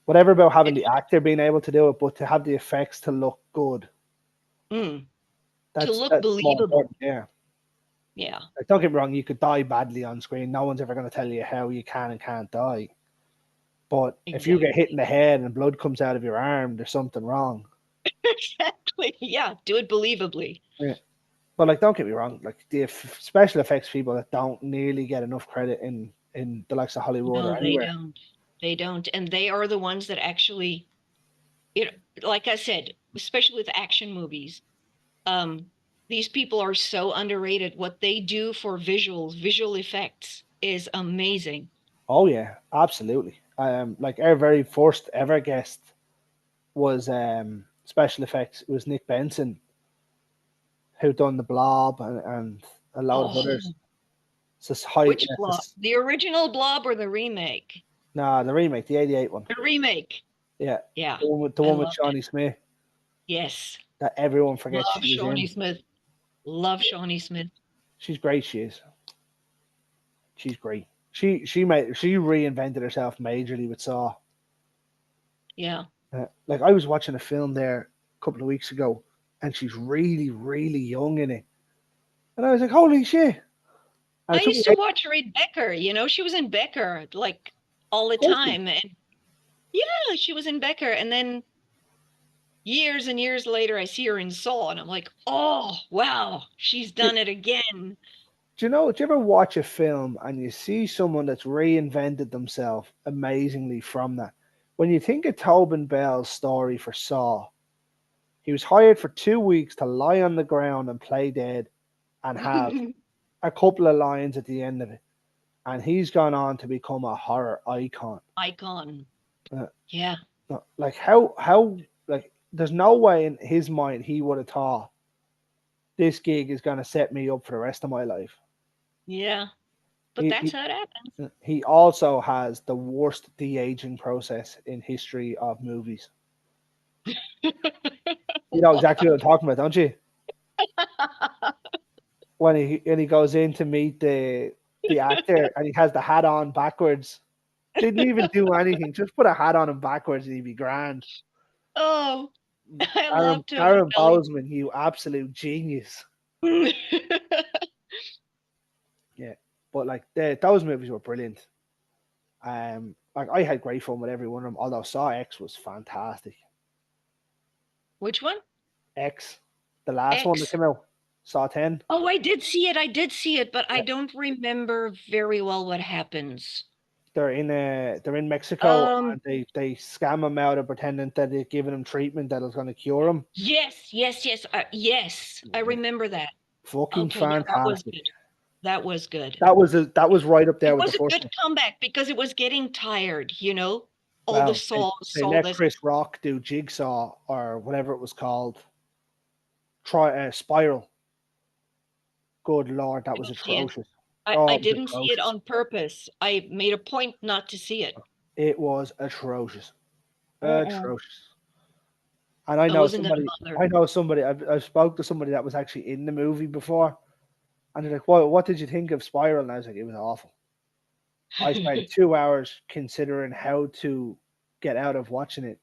Whatever about having It, the actor being able to do it, but to have the effects to look good, mm, to look that's more believable. important. Yeah, Yeah, like, don't get me wrong, you could die badly on screen. No one's ever going to tell you how you can and can't die. But if you get hit in exactly. the head and blood comes out of your arm, there's something wrong. Exactly. Yeah, do it believably. Yeah. But like, don't get me wrong, like the special effects people that don't nearly get enough credit in the likes of Hollywood or No, they anywhere. don't. They don't. And they are the ones that actually, it, like I said, especially with action movies, um, these people are so underrated. What they do for visual effects is amazing. Oh yeah, absolutely. Like our very first ever guest was special effects. It was Nick Benson who done the Blob and a load of others. Oh, It's this high. which It's Blob? this, The original Blob or the remake? nah, the remake, the '88 one. The remake. Yeah, Yeah, the I one with loved it. Shawnee Smith Yes. that everyone forgets Love she was Shawnee in. Smith. Love Shawnee Smith. She's great. She is. She's great. She reinvented herself majorly with Saw. Yeah. Like I was watching a film there a couple of weeks ago, and she's really young in it, and I was like, holy shit! And I it took me. used to watch her in Becker. She was in Becker like all the Awesome. time. And yeah, she was in Becker. And then years and years later, I see her in Saw, and I'm like, oh, wow, she's Do, done it again. do you know? Do you ever watch a film and you see someone that's reinvented themselves amazingly from that? When you think of Tobin Bell's story for Saw, he was hired for 2 weeks to lie on the ground and play dead and have a couple of lines at the end of it, and he's gone on to become a horror icon. Icon. Uh, Yeah. like how like there's no way in his mind he would have thought this gig is going to set me up for the rest of my life. Yeah. But He, that's he how it happens. he also has the worst de-aging process in history of movies. You know exactly what I'm talking about, don't you? When he goes in to meet the actor and he has the hat on backwards. Didn't even do anything. Just put a hat on him backwards and he'd be grand. Oh, I Aaron, love Tobin Aaron Bell. Bozeman, you absolute genius. Yeah. But like those movies were brilliant. Like I had great fun with every one of them, although Saw X was fantastic. Which one? X, the last one that X. came out, Saw 10. Oh, I did see it. I did see it, but I Yeah. don't remember very well what happens. They're in Mexico Um, and they scam him out of pretending that they're giving him treatment that is going to cure him. yes. Yes, I Yeah. remember that. Fucking Okay, yeah, that was fantastic. good. That was good. That was right up It there with the was a first good one. comeback because it was getting tired, all the Well, they saw let this. Chris Rock do Jigsaw or whatever it was called. Try Spiral. Good lord, that I was didn't see it. atrocious. I Oh, it was didn't see it atrocious. on purpose. I made a point not to see it. It was atrocious. Uh-uh. Atrocious. And I I know wasn't gonna somebody. bother. I know somebody. I've spoke to somebody that was actually in the movie before, and they're like, what did you think of Spiral?" And I was like, "It was awful. I spent 2 hours considering how to get out of watching it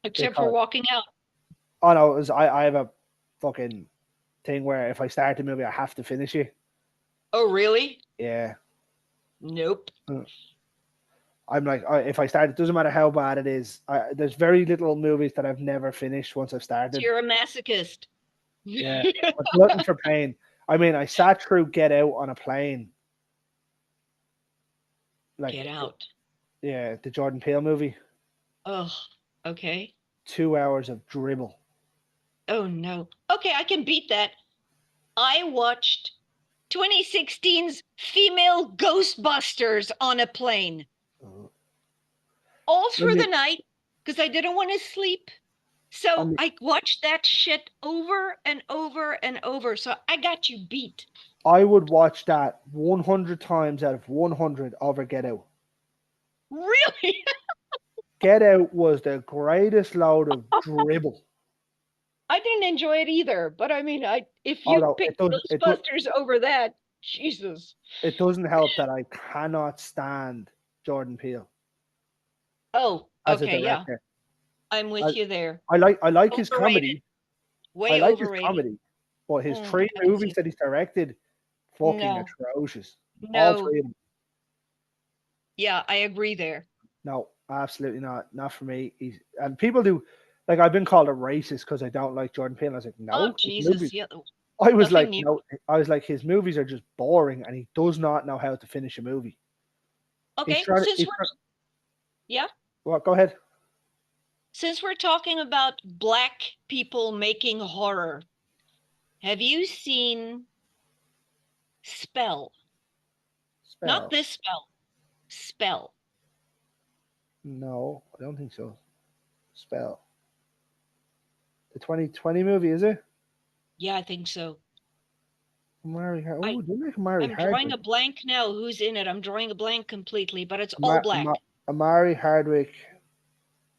Except for because walking out. oh no, it was, I have a fucking thing where if I start the movie, I have to finish it. Oh, really? Yeah, Nope. Uh, I'm like, if I start, it doesn't matter how bad it is. There's very little movies that I've never finished once I've So started. you're a masochist. Yeah, but glutton for pain. I mean, I sat through Get Out on a plane, Get like out. yeah, the Jordan Peele movie. Oh, okay. 2 hours of dribble. Oh no. Okay, I can beat that. I watched 2016's Female Ghostbusters on a plane Uh, all I through the mean, night because I didn't want to sleep. I So mean, I watched that shit over and over and over. So I got you beat. I would watch that 100 times out of 100 over Get Out. Really? Get Out was the greatest load of dribble. I didn't enjoy it either, but I mean, I if you Although pick Ghostbusters over that, Jesus. it doesn't help that I cannot stand Jordan Peele Oh, as a okay, yeah. director. I'm I, with you there. I like his Overrated. comedy. I Way like his overrated. comedy, but his I three don't movies see. that he's directed, fucking No. atrocious. All No. three of them. Yeah, I agree there. No, absolutely not. Not for me. And people do. Like I've been called a racist because I don't like Jordan Peele. And I was like, Oh, no, his Jesus. movies. Yeah. I was Nothing like, new. no, I was like, his movies are just boring, and he does not know how to finish a movie. He's Okay. trying to. He's trying, Yeah. well, go ahead. Since we're talking about black people making horror, have you seen Spell? Not Spell. this spell. Spell. No, I don't think so. Spell. The 2020 movie, is it? Yeah, I think so. Oh, they make Amari I'm drawing Hardwick. a blank now. Who's in it? I'm drawing a blank completely, but it's all Ama- black. Ama- Amari Hardwick.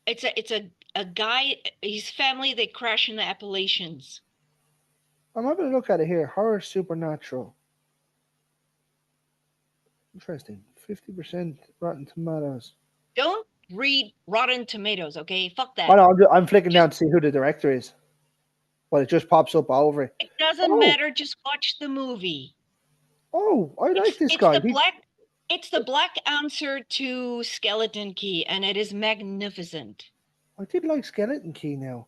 It's a guy. His family, they crash in the Appalachians. I'm having a look at it here. Horror Supernatural. Interesting. 50% Rotten Tomatoes. Don't read Rotten Tomatoes, okay? Fuck Oh that. no, I'm flicking Just down to see who the director is. But it just pops up over it. it doesn't Oh, matter. Just watch the movie. oh, I like It's this it's guy. the black it's the black answer to Skeleton Key, and it is magnificent. I did like Skeleton Key now.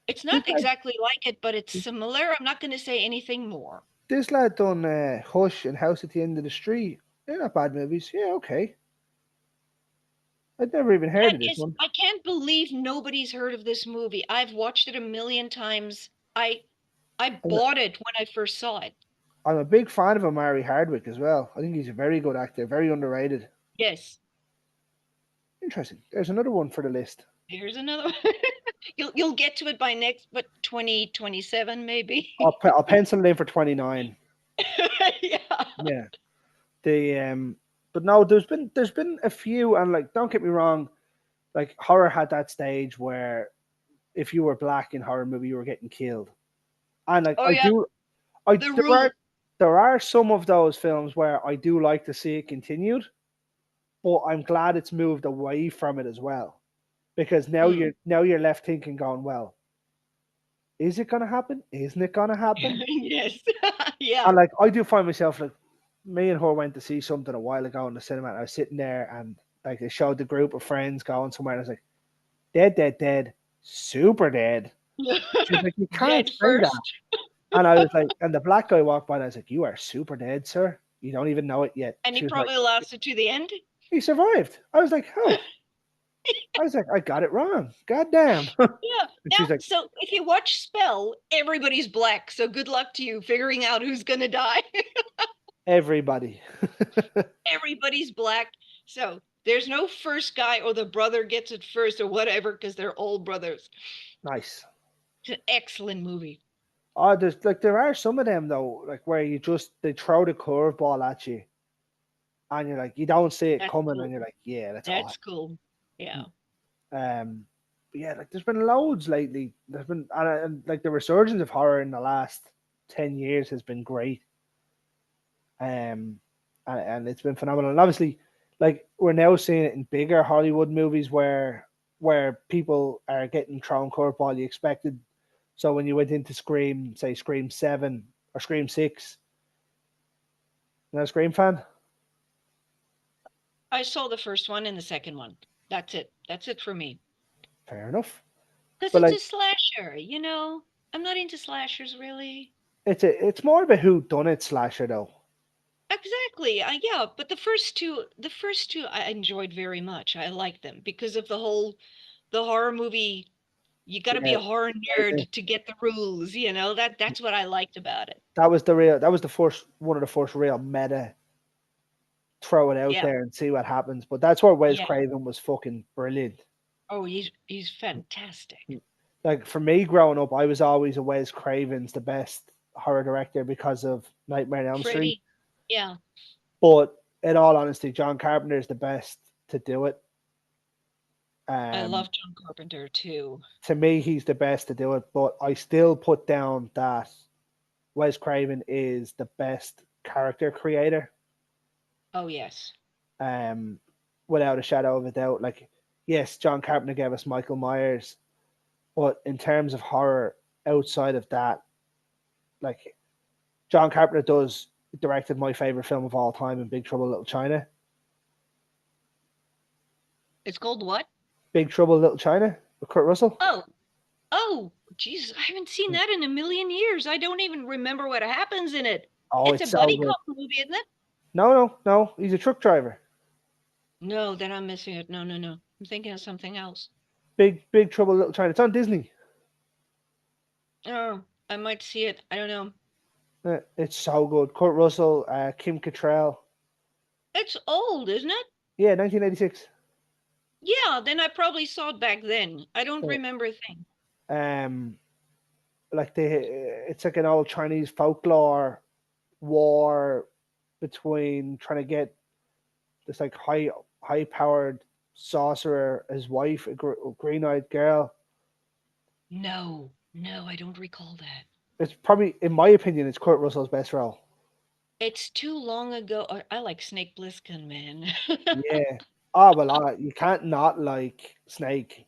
It's This not lad, exactly like it, but it's similar. I'm not going to say anything more. this lad done Hush and House at the End of the Street. They're not bad movies. Yeah, okay. I'd never even heard That of this is, one. I can't believe nobody's heard of this movie. I've watched it a million times. I I'm a, bought it when I first saw it. I'm a big fan of Amari Hardwick as well. I think he's a very good actor, very underrated. Yes. Interesting. There's another one for the list. Here's another one. You'll get to it by next, but 2027 maybe. I'll pencil it in for 29. Yeah. Yeah. The but no, there's been a few, and like, don't get me wrong, like horror had that stage where if you were black in horror movie, you were getting killed. And like Oh yeah, the there rule. are some of those films where I do like to see it continued, but I'm glad it's moved away from it as well. Because Mm. now you're left thinking, going, well, is it gonna happen? Isn't it gonna happen? Yes. Yeah. And like I do find myself like, me and her went to see something a while ago in the cinema, and I was sitting there, and like they showed the group of friends going somewhere, and I was like, dead, dead, dead, super dead. She's like, you can't Dead say that. first. And I was like, and the black guy walked by, and I was like, you are super dead, sir. You don't even know it yet. And he She was like, probably lasted to the end. he survived. I was like, oh. I was like, I got it wrong. God damn. Yeah. And Now, she's like, so if you watch Spell, everybody's black. So good luck to you figuring out who's gonna die. everybody. Everybody's black. So there's no first guy or the brother gets it first or whatever because they're all brothers. Nice. It's an excellent movie. Oh, there are some of them though, like where they throw the curveball at you, and you're like, you don't see it That's coming, and cool. you're like, yeah, that's That's awesome. cool. Yeah. But yeah, like there's been loads lately. There's been, and like the resurgence of horror in the last 10 years has been great. And it's been phenomenal. And obviously, like we're now seeing it in bigger Hollywood movies where people are getting thrown curveball you expected. So when you went into Scream, say Scream 7 or Scream 6, you not a Scream fan? I saw the first one and the second one. That's it. That's it for me. Fair enough. Because But it's like a slasher, you know? I'm not into slashers really. it's more of a who done it slasher though. Exactly. Yeah, but the first two I enjoyed very much. I liked them because of the horror movie. You got to be Yeah. a horror nerd to get the rules, you know? That's what I liked about it. That was the first one of the first real meta throw it out Yeah. there and see what happens. But that's where Wes Yeah. Craven was fucking brilliant. Oh, he's fantastic. Like for me growing up, I was always a Wes Craven's the best horror director because of Nightmare on Elm Street. Freddy. Yeah. But in all honesty, John Carpenter is the best to do it. I Um, love John Carpenter too. to me, he's the best to do it. But I still put down that Wes Craven is the best character creator. Oh, yes. Um, without a shadow of a doubt. Like, yes, John Carpenter gave us Michael Myers, but in terms of horror, outside of that, like John Carpenter directed my favorite film of all time in Big Trouble in Little China. It's called what? Big Trouble in Little China with Kurt Russell. Oh, Oh, Jesus, I haven't seen that in a million years. I don't even remember what happens in it. Oh, It's a it's so buddy good. cop movie, isn't it? No, no, no. He's a truck driver. No, then I'm missing it. No, no, no. I'm thinking of something else. Big Trouble in Little China. It's on Disney. Oh, I might see it. I don't know. It's so good. Kurt Russell, Kim Cattrall. It's old, isn't it? Yeah, 1986. Yeah, then I probably saw it back then. I don't Yeah. remember a thing. Um, like it's like an old Chinese folklore war between trying to get this like high powered sorcerer, his wife, a green eyed girl. No, no, I don't recall that. It's probably, in my opinion, it's Kurt Russell's best role. It's too long ago. I like Snake Plissken, man. Yeah. Oh well, you can't not like Snake.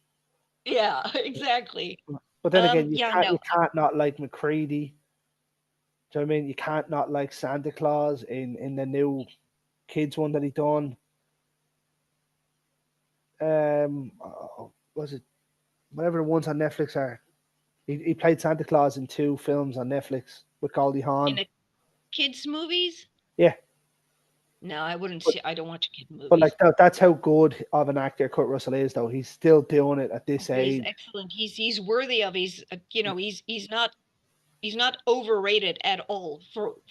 Yeah, exactly. But then again, Yeah, no. you can't not like McCready. Do you know what I mean? You can't not like Santa Claus in the new kids one that he done. Was it whatever the ones on Netflix are? He played Santa Claus in two films on Netflix with Goldie In Hawn. a kids movies? Yeah, No, I wouldn't but see. I don't watch kid like movies. that's how good of an actor Kurt Russell is, though. He's still doing it at this But he's age. excellent. He's worthy of. He's not overrated at all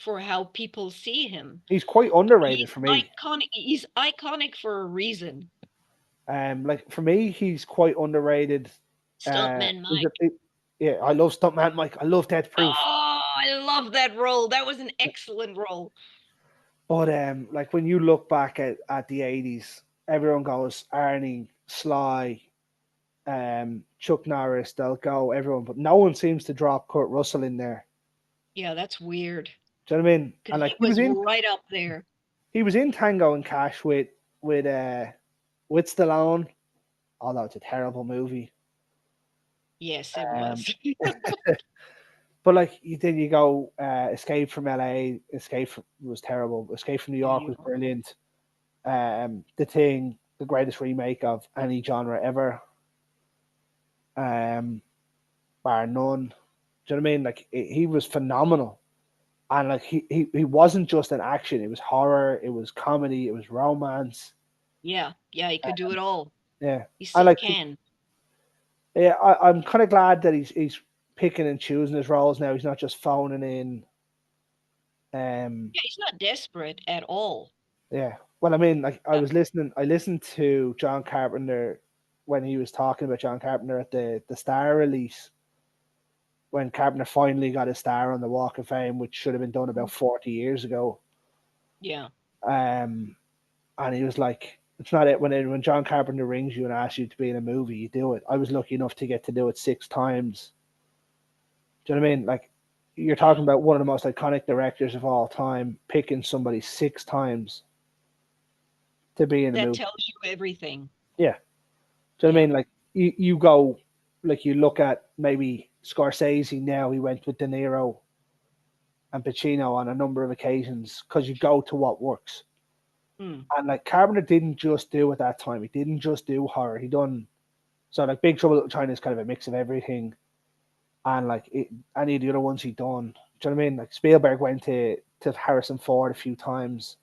for how people see him. He's quite underrated He's for me. iconic. He's iconic for a reason. Like for me, he's quite underrated. Stuntman Is Mike. yeah, I love Stuntman Mike. I love Death Proof. Oh, I love that role. That was an excellent role. But like when you look back at the 80s, everyone goes Arnie, Sly, Chuck Norris, they'll go everyone, but no one seems to drop Kurt Russell in there. Yeah, that's weird. Do you know what I mean? Because And like he was right up there. he was in Tango and Cash with Stallone, although it's a terrible movie. Yes, it Um, was. but like then you go Escape from LA, was terrible. Escape from New York was brilliant. The Thing, the greatest remake of any genre ever. Bar none. Do you know what I mean? Like he was phenomenal, and like he wasn't just an action. It was horror. It was comedy. It was romance. Yeah, yeah, he could do it all. Yeah, He I still like. can. Yeah, I'm kind of glad that he's picking and choosing his roles now. He's not just phoning in. Yeah, he's not desperate at all. Yeah. Well, I mean, like Uh, I listened to John Carpenter when he was talking about John Carpenter at the Star release, when Carpenter finally got a star on the Walk of Fame, which should have been done about 40 years ago. yeah. Um, and he was like, "It's not it when John Carpenter rings you and asks you to be in a movie, you do it." I was lucky enough to get to do it 6 times. Do you know what I mean? Like, you're talking about one of the most iconic directors of all time picking somebody 6 times to be in a That movie. tells you everything. Yeah. Do you know what I Yeah. mean? Like you go, like you look at maybe Scorsese now. He went with De Niro and Pacino on a number of occasions because you go to what works. Mm. And like Carpenter didn't just do at that time. He didn't just do horror. He done so like Big Trouble in Little China is kind of a mix of everything. And like any of the other ones he done. Do you know what I mean? Like Spielberg went to Harrison Ford a few times,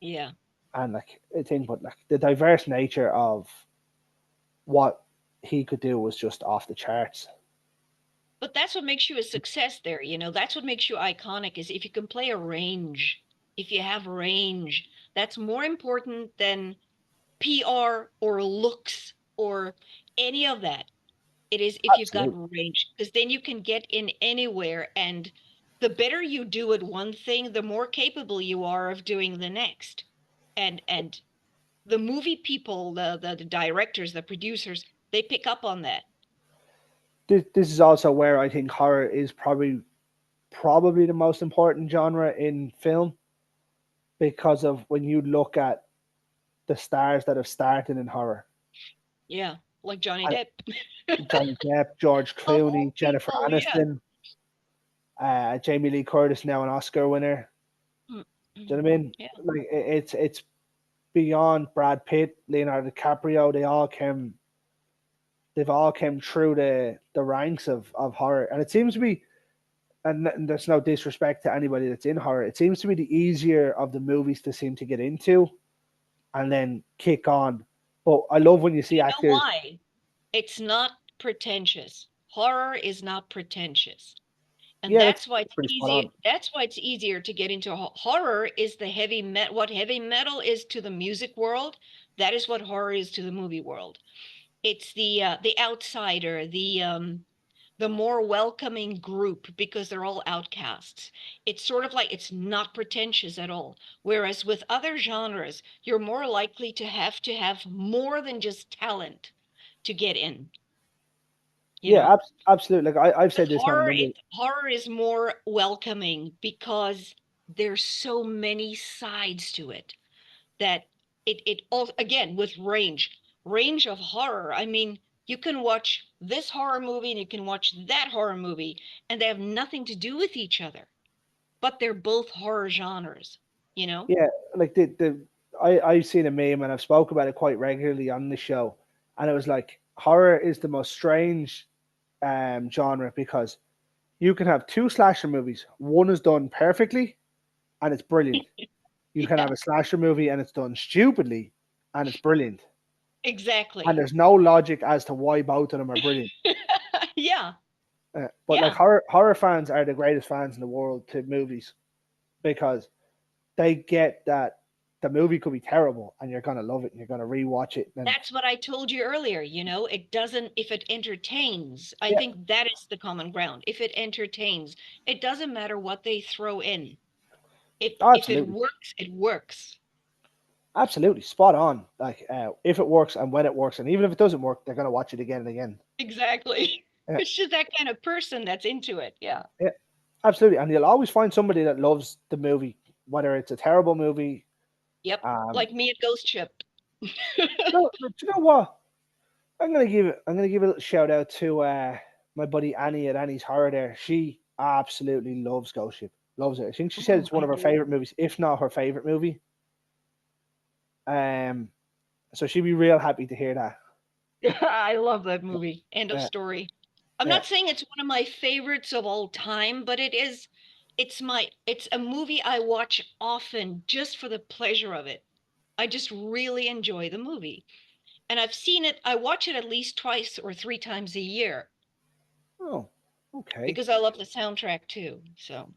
Yeah. and like I think, but like the diverse nature of what he could do was just off the charts. But that's what makes you a success there, you know. That's what makes you iconic is if you can play a range, if you have range, that's more important than PR or looks or any of that. It is if you've got Absolutely. range, because then you can get in anywhere. And the better you do at one thing, the more capable you are of doing the next. And the movie people, the directors, the producers, they pick up on that. This is also where I think horror is probably the most important genre in film because of when you look at the stars that have started in horror. Yeah, like Johnny And Depp. Johnny Depp, George Of all Clooney, Jennifer people, yeah. Aniston, Jamie Lee Curtis, now an Oscar winner. Mm, Do you mm, know what I mean? yeah. Like it's beyond Brad Pitt, Leonardo DiCaprio. They all came they've all came through the ranks of horror, and it seems to be, and there's no disrespect to anybody that's in horror, it seems to be the easier of the movies to seem to get into and then kick on. But I love when you see You know actors. why? It's not pretentious. Horror is not pretentious. And Yeah, that's that's why it's pretty spot easier. on. That's why it's easier to get into horror is the what heavy metal is to the music world. That is what horror is to the movie world. It's the outsider, the more welcoming group because they're all outcasts. It's sort of like it's not pretentious at all. Whereas with other genres, you're more likely to have more than just talent to get in, you Yeah, know. absolutely. Like I've With said this now a number. horror is more welcoming because there's so many sides to it that it all again with range of horror. I mean, you can watch this horror movie and you can watch that horror movie, and they have nothing to do with each other, but they're both horror genres, you know? Yeah, like I've seen a meme and I've spoke about it quite regularly on the show, and it was like horror is the most strange genre because you can have two slasher movies. One is done perfectly and it's brilliant. You can Yeah, have a slasher movie and it's done stupidly and it's brilliant. And exactly. there's no logic as to why both of them are brilliant. Yeah, But like yeah. horror fans are the greatest fans in the world to movies because they get that the movie could be terrible and you're gonna love it and you're gonna rewatch it. And That's what I told you earlier, you know, it doesn't, if it entertains, I yeah, think that is the common ground. If it entertains, it doesn't matter what they throw in. If it absolutely, works, it works. absolutely spot on. Like if it works and when it works, and even if it doesn't work, they're gonna watch it again and again. Exactly. Yeah, It's just that kind of person that's into it. Yeah. yeah, absolutely. And you'll always find somebody that loves the movie, whether it's a terrible movie. Yep. Um, Like me at Ghost Ship. no, do you know what? I'm gonna give a little shout out to my buddy Annie at Annie's Horror. There, she absolutely loves Ghost Ship. Loves it. I think she said Oh, it's one I of her do. favorite movies, if not her favorite movie. Um, so she'd be real happy to hear that. I love that movie. End of Yeah, story. I'm yeah. not saying it's one of my favorites of all time, but it's a movie I watch often just for the pleasure of it. I just really enjoy the movie. And I watch it at least twice or three times a year Oh, okay. because I love the soundtrack too. So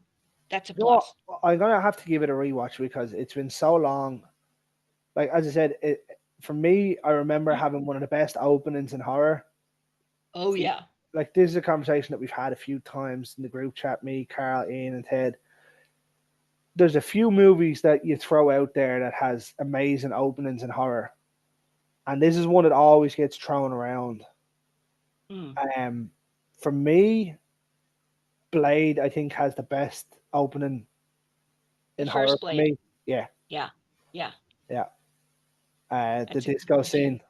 that's a You know what? plus. I'm gonna have to give it a rewatch because it's been so long. Like as I said, for me, I remember having one of the best openings in horror. Oh yeah. Like this is a conversation that we've had a few times in the group chat. Me, Carl, Ian, and Ted. There's a few movies that you throw out there that has amazing openings in horror, and this is one that always gets thrown around. Mm. Um, for me, Blade, I think, has the best opening The in horror first for Blade. me. Yeah, Yeah. Yeah. yeah. The That's a good disco one too. scene.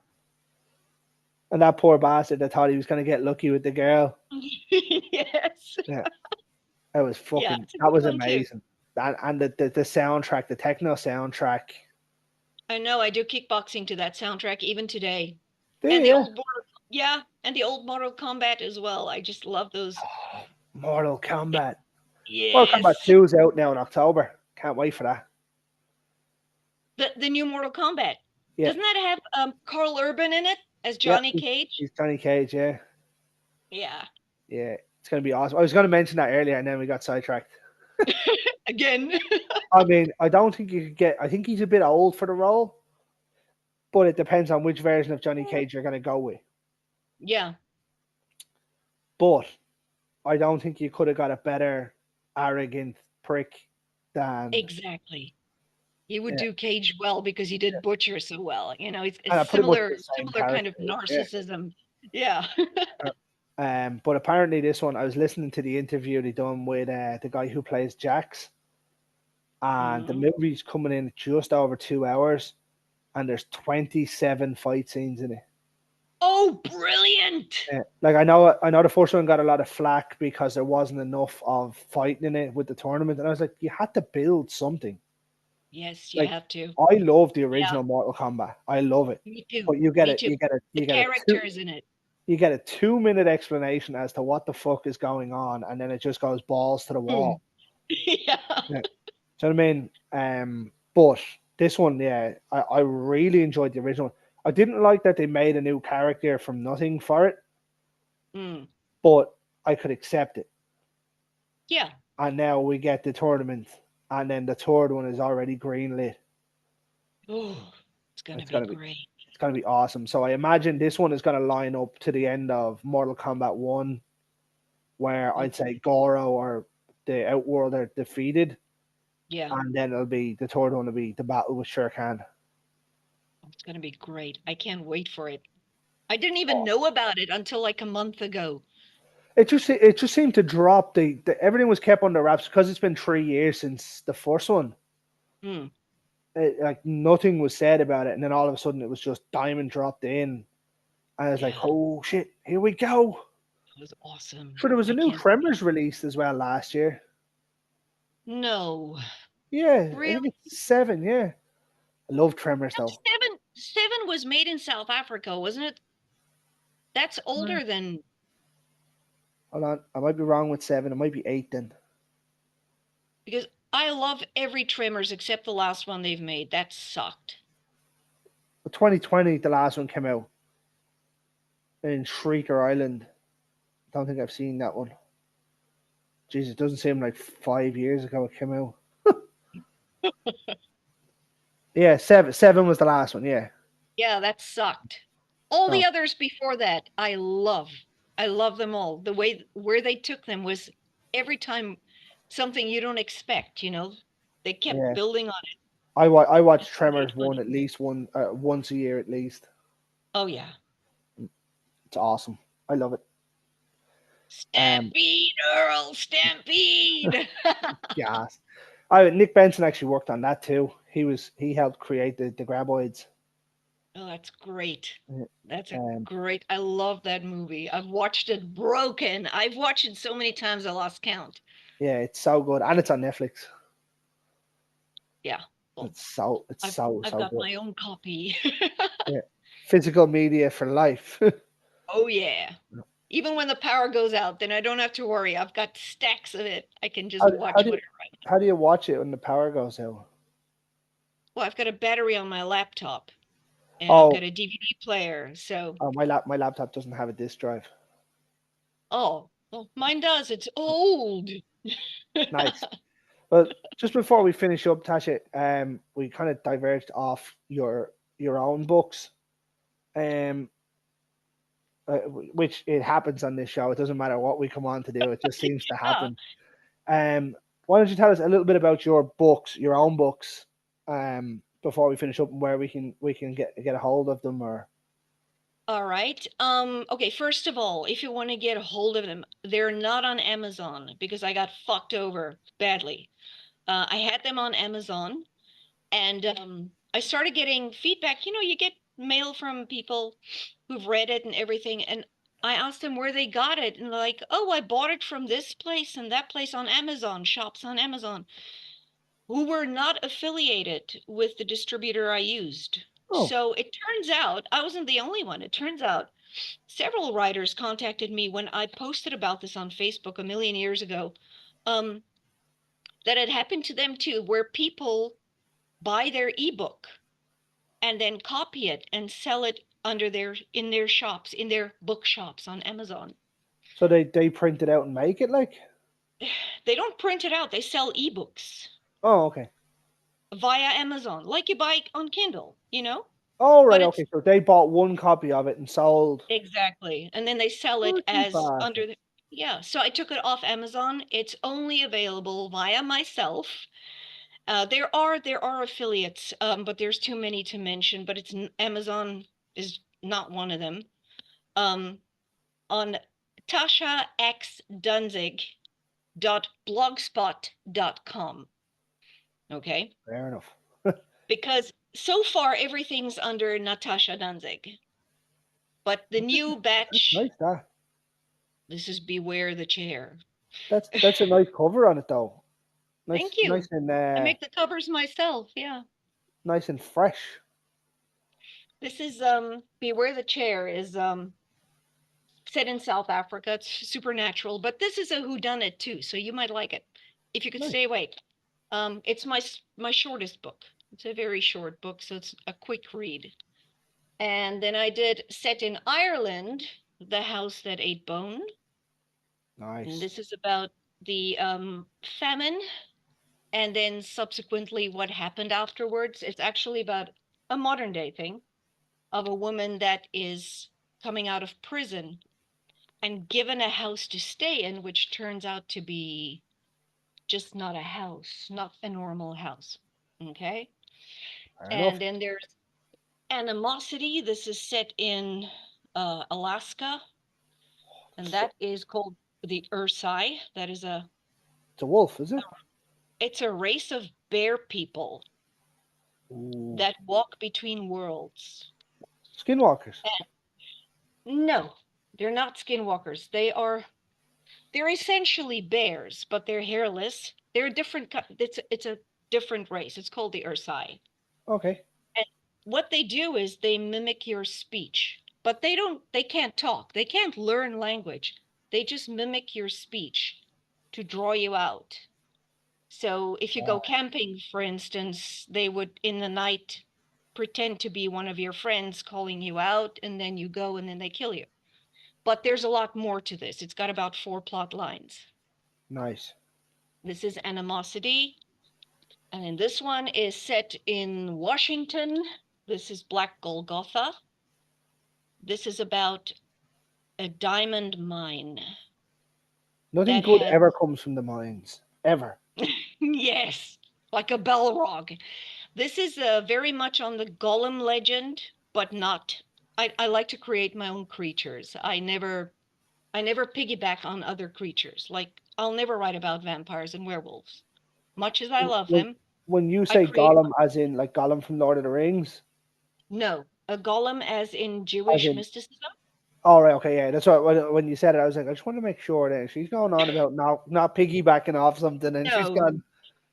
And that poor bastard that thought he was going to get lucky with the girl. Yes. Yeah, that was Yeah, fucking, it's a that good was one too. amazing. And the soundtrack, the techno soundtrack. I know I do kickboxing to that soundtrack even today. And the Yeah, old Mortal, yeah, and the old Mortal Kombat as well. I just love those. Mortal Kombat. Mortal Kombat Yes. 2 is out now in October. Can't wait for that. The new Mortal Kombat. Yeah, Doesn't that have Carl Urban in it as yeah. Johnny Cage? He's Johnny Cage, yeah. Yeah. Yeah, it's going to be awesome. I was going to mention that earlier and then we got sidetracked. Again. I mean, I don't think you could get, I think he's a bit old for the role, but it depends on which version of Johnny Cage you're going to go with. Yeah, But I don't think you could have got a better arrogant prick than exactly. He would yeah. do Cage well because he did Butcher so well. You know, it's a And I pretty much the same similar kind of character. Yeah. narcissism. Yeah. But apparently this one, I was listening to the interview they done with the guy who plays Jax, and the Mhm. movie's coming in just over 2 hours, and there's 27 fight scenes in it. Oh, brilliant. Like I know the first one got a lot of flack because there wasn't enough of fighting in it with the tournament, and I was like, you had to build something. Yes, you Like have to. I love the Yeah, original Mortal Kombat, I love it, me too. but you get Me it, too. you get it, The you get it two. characters in it. You get a 2 minute explanation as to what the fuck is going on, and then it just goes balls to the Mm. wall. Yeah. Yeah. Do you know what I mean? But this one, yeah, I really enjoyed the original one. I didn't like that they made a new character from nothing for it, Mm. but I could accept it. Yeah. And now we get the tournament, and then the third one is already greenlit. Oh, it's gonna It's be gonna be great. it's gonna be awesome. So I imagine this one is gonna line up to the end of Mortal Kombat One, where I'd Mhm. say Goro or the Outworld are defeated, Yeah, and then it'll be the third one will be the battle with Shur Khan. it's gonna be great. I can't wait for it. I didn't even Oh. know about it until like a month ago. It just seemed to drop. Everything was kept under wraps because it's been 3 years since the first one. Mm. Like nothing was said about it, and then all of a sudden it was just Diamond dropped in. And I was like, Yeah, oh shit, here we go. it was awesome. Sure, there was a I new can't Tremors wait. released as well last year. No, Yeah, I think really? it's seven. Yeah, I love Tremors No, though. seven was made in South Africa, wasn't it? That's Right. older than Hold on, I might be wrong with seven. It might be eight then. because I love every Tremors except the last one they've made. That sucked. But 2020, the last one came out in Shrieker Island. Don't think I've seen that one. Jeez, it doesn't seem like 5 years ago it came out. Yeah, seven. Seven was the last one. Yeah. Yeah, that sucked. All Oh, the others before that, I love. I love them all. The way where they took them was every time something you don't expect, you know. They kept yeah. building on it. I watch It's really Tremors one funny. at least once a year at least. Oh yeah. It's awesome. I love it. Um, Stampede, Earl, Stampede. gas. Nick Benson actually worked on that too. He helped create the graboids. Oh, that's great. That's a Um, great. I love that movie. I've watched it broken. I've watched it so many times I lost count. yeah, it's so good, and it's on Netflix. Yeah. Well, It's I've I've so got good. my own copy. Yeah, physical media for life. Oh yeah. Even when the power goes out, then I don't have to worry. I've got stacks of it. I can just How watch do you whatever I want. how do you watch it when the power goes out? Well, I've got a battery on my laptop and I've got Oh, a DVD player. So, my laptop doesn't have a disk drive. oh, well, mine does. It's old. Nice. Well, just before we finish up, Tasha, we kind of diverged off your own books, um, which it happens on this show. It doesn't matter what we come on to do; it just seems to Yeah. happen. Um, why don't you tell us a little bit about your books, your own books, before we finish up, and where we can get a hold of them, or All right. Okay, first of all, if you want to get a hold of them, they're not on Amazon because I got fucked over badly. I had them on Amazon and I started getting feedback. You know, you get mail from people who've read it and everything. And I asked them where they got it. And they're like, oh, I bought it from this place and that place on Amazon, shops on Amazon, who were not affiliated with the distributor I used. oh, So it turns out I wasn't the only one. It turns out several writers contacted me when I posted about this on Facebook a million years ago. Um, that had happened to them too, where people buy their ebook and then copy it and sell it under their in their shops, in their bookshops on Amazon. so they print it out and make it like, They don't print it out, they sell ebooks oh, okay, via Amazon, like you buy on Kindle, you know? oh, But right, it's okay, so they bought one copy of it and sold. exactly. And then they sell it Lucky as under the bastards. yeah, so I took it off Amazon. It's only available via myself. There are affiliates, but there's too many to mention. But Amazon is not one of them. Um, on Tasha X Danzig blogspot.com. Okay. Fair enough. Because so far everything's under Natasha Danzig. But the new That's batch, nice. this is Beware the Chair. That's a nice cover on it though. Thank Nice you. and I make the covers myself. Yeah. nice and fresh. This is Beware the Chair is set in South Africa. It's supernatural, but this is a whodunit too, so you might like it if you could Nice. stay awake. It's my shortest book. It's a very short book, so it's a quick read. And then I did Set in Ireland, The House That Ate Bone. And Nice. this is about the famine and then subsequently what happened afterwards. It's actually about a modern day thing of a woman that is coming out of prison and given a house to stay in, which turns out to be just not a house, not a normal house. Okay. Fair enough. And then there's Animosity. This is set in Alaska, and So, that is called the Ursai. That is it's a wolf, is it? it's a race of bear people Ooh. that walk between worlds. Skinwalkers. No, they're not skinwalkers. They're essentially bears, but they're hairless. They're a different it's a different race. It's called the Ursai. Okay. And what they do is they mimic your speech, but they can't talk. They can't learn language. They just mimic your speech to draw you out. So if you go Wow. camping, for instance, they would in the night pretend to be one of your friends calling you out, and then you go and then they kill you. But there's a lot more to this. It's got about 4 plot lines. Nice. This is Animosity, and then this one is set in Washington. This is Black Golgotha. This is about a diamond mine Nothing that good has, ever comes from the mines. Ever. yes, like a Balrog. This is very much on the Golem legend, but not. I like to create my own creatures. I never piggyback on other creatures. Like I'll never write about vampires and werewolves. Much as I love When, them, when you I say create Gollum, as in like Gollum from Lord of the Rings, no, a golem as in as Jewish in, mysticism. all right, okay, yeah, that's what when you said it, I was like, I just want to make sure that she's going on about not piggybacking off something, and she's No, gone.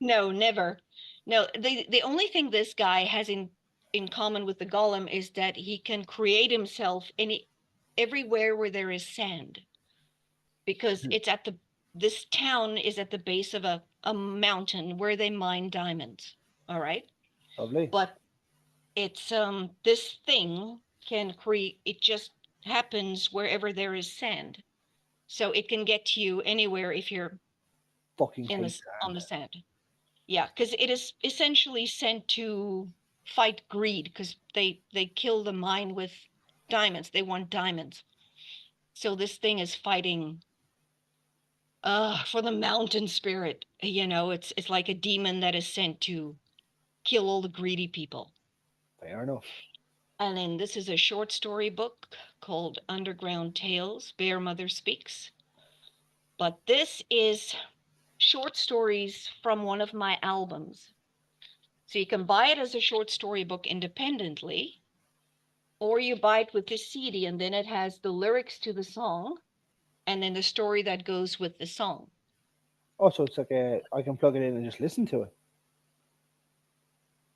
no, never. No, the only thing this guy has in common with the golem is that he can create himself everywhere where there is sand because it's at the this town is at the base of a mountain where they mine diamonds. All right. Lovely. But it's this thing can create it just happens wherever there is sand. So it can get to you anywhere if you're Fucking in hate the on sand. the sand. Yeah, because it is essentially sent to fight greed because they kill the mine with diamonds. They want diamonds. So this thing is fighting for the mountain spirit. It's like a demon that is sent to kill all the greedy people. Fair enough. And then this is a short story book called Underground Tales, Bear Mother Speaks. But this is short stories from one of my albums. So you can buy it as a short story book independently, or you buy it with the CD and then it has the lyrics to the song and then the story that goes with the song. Also, it's like I can plug it in and just listen to it.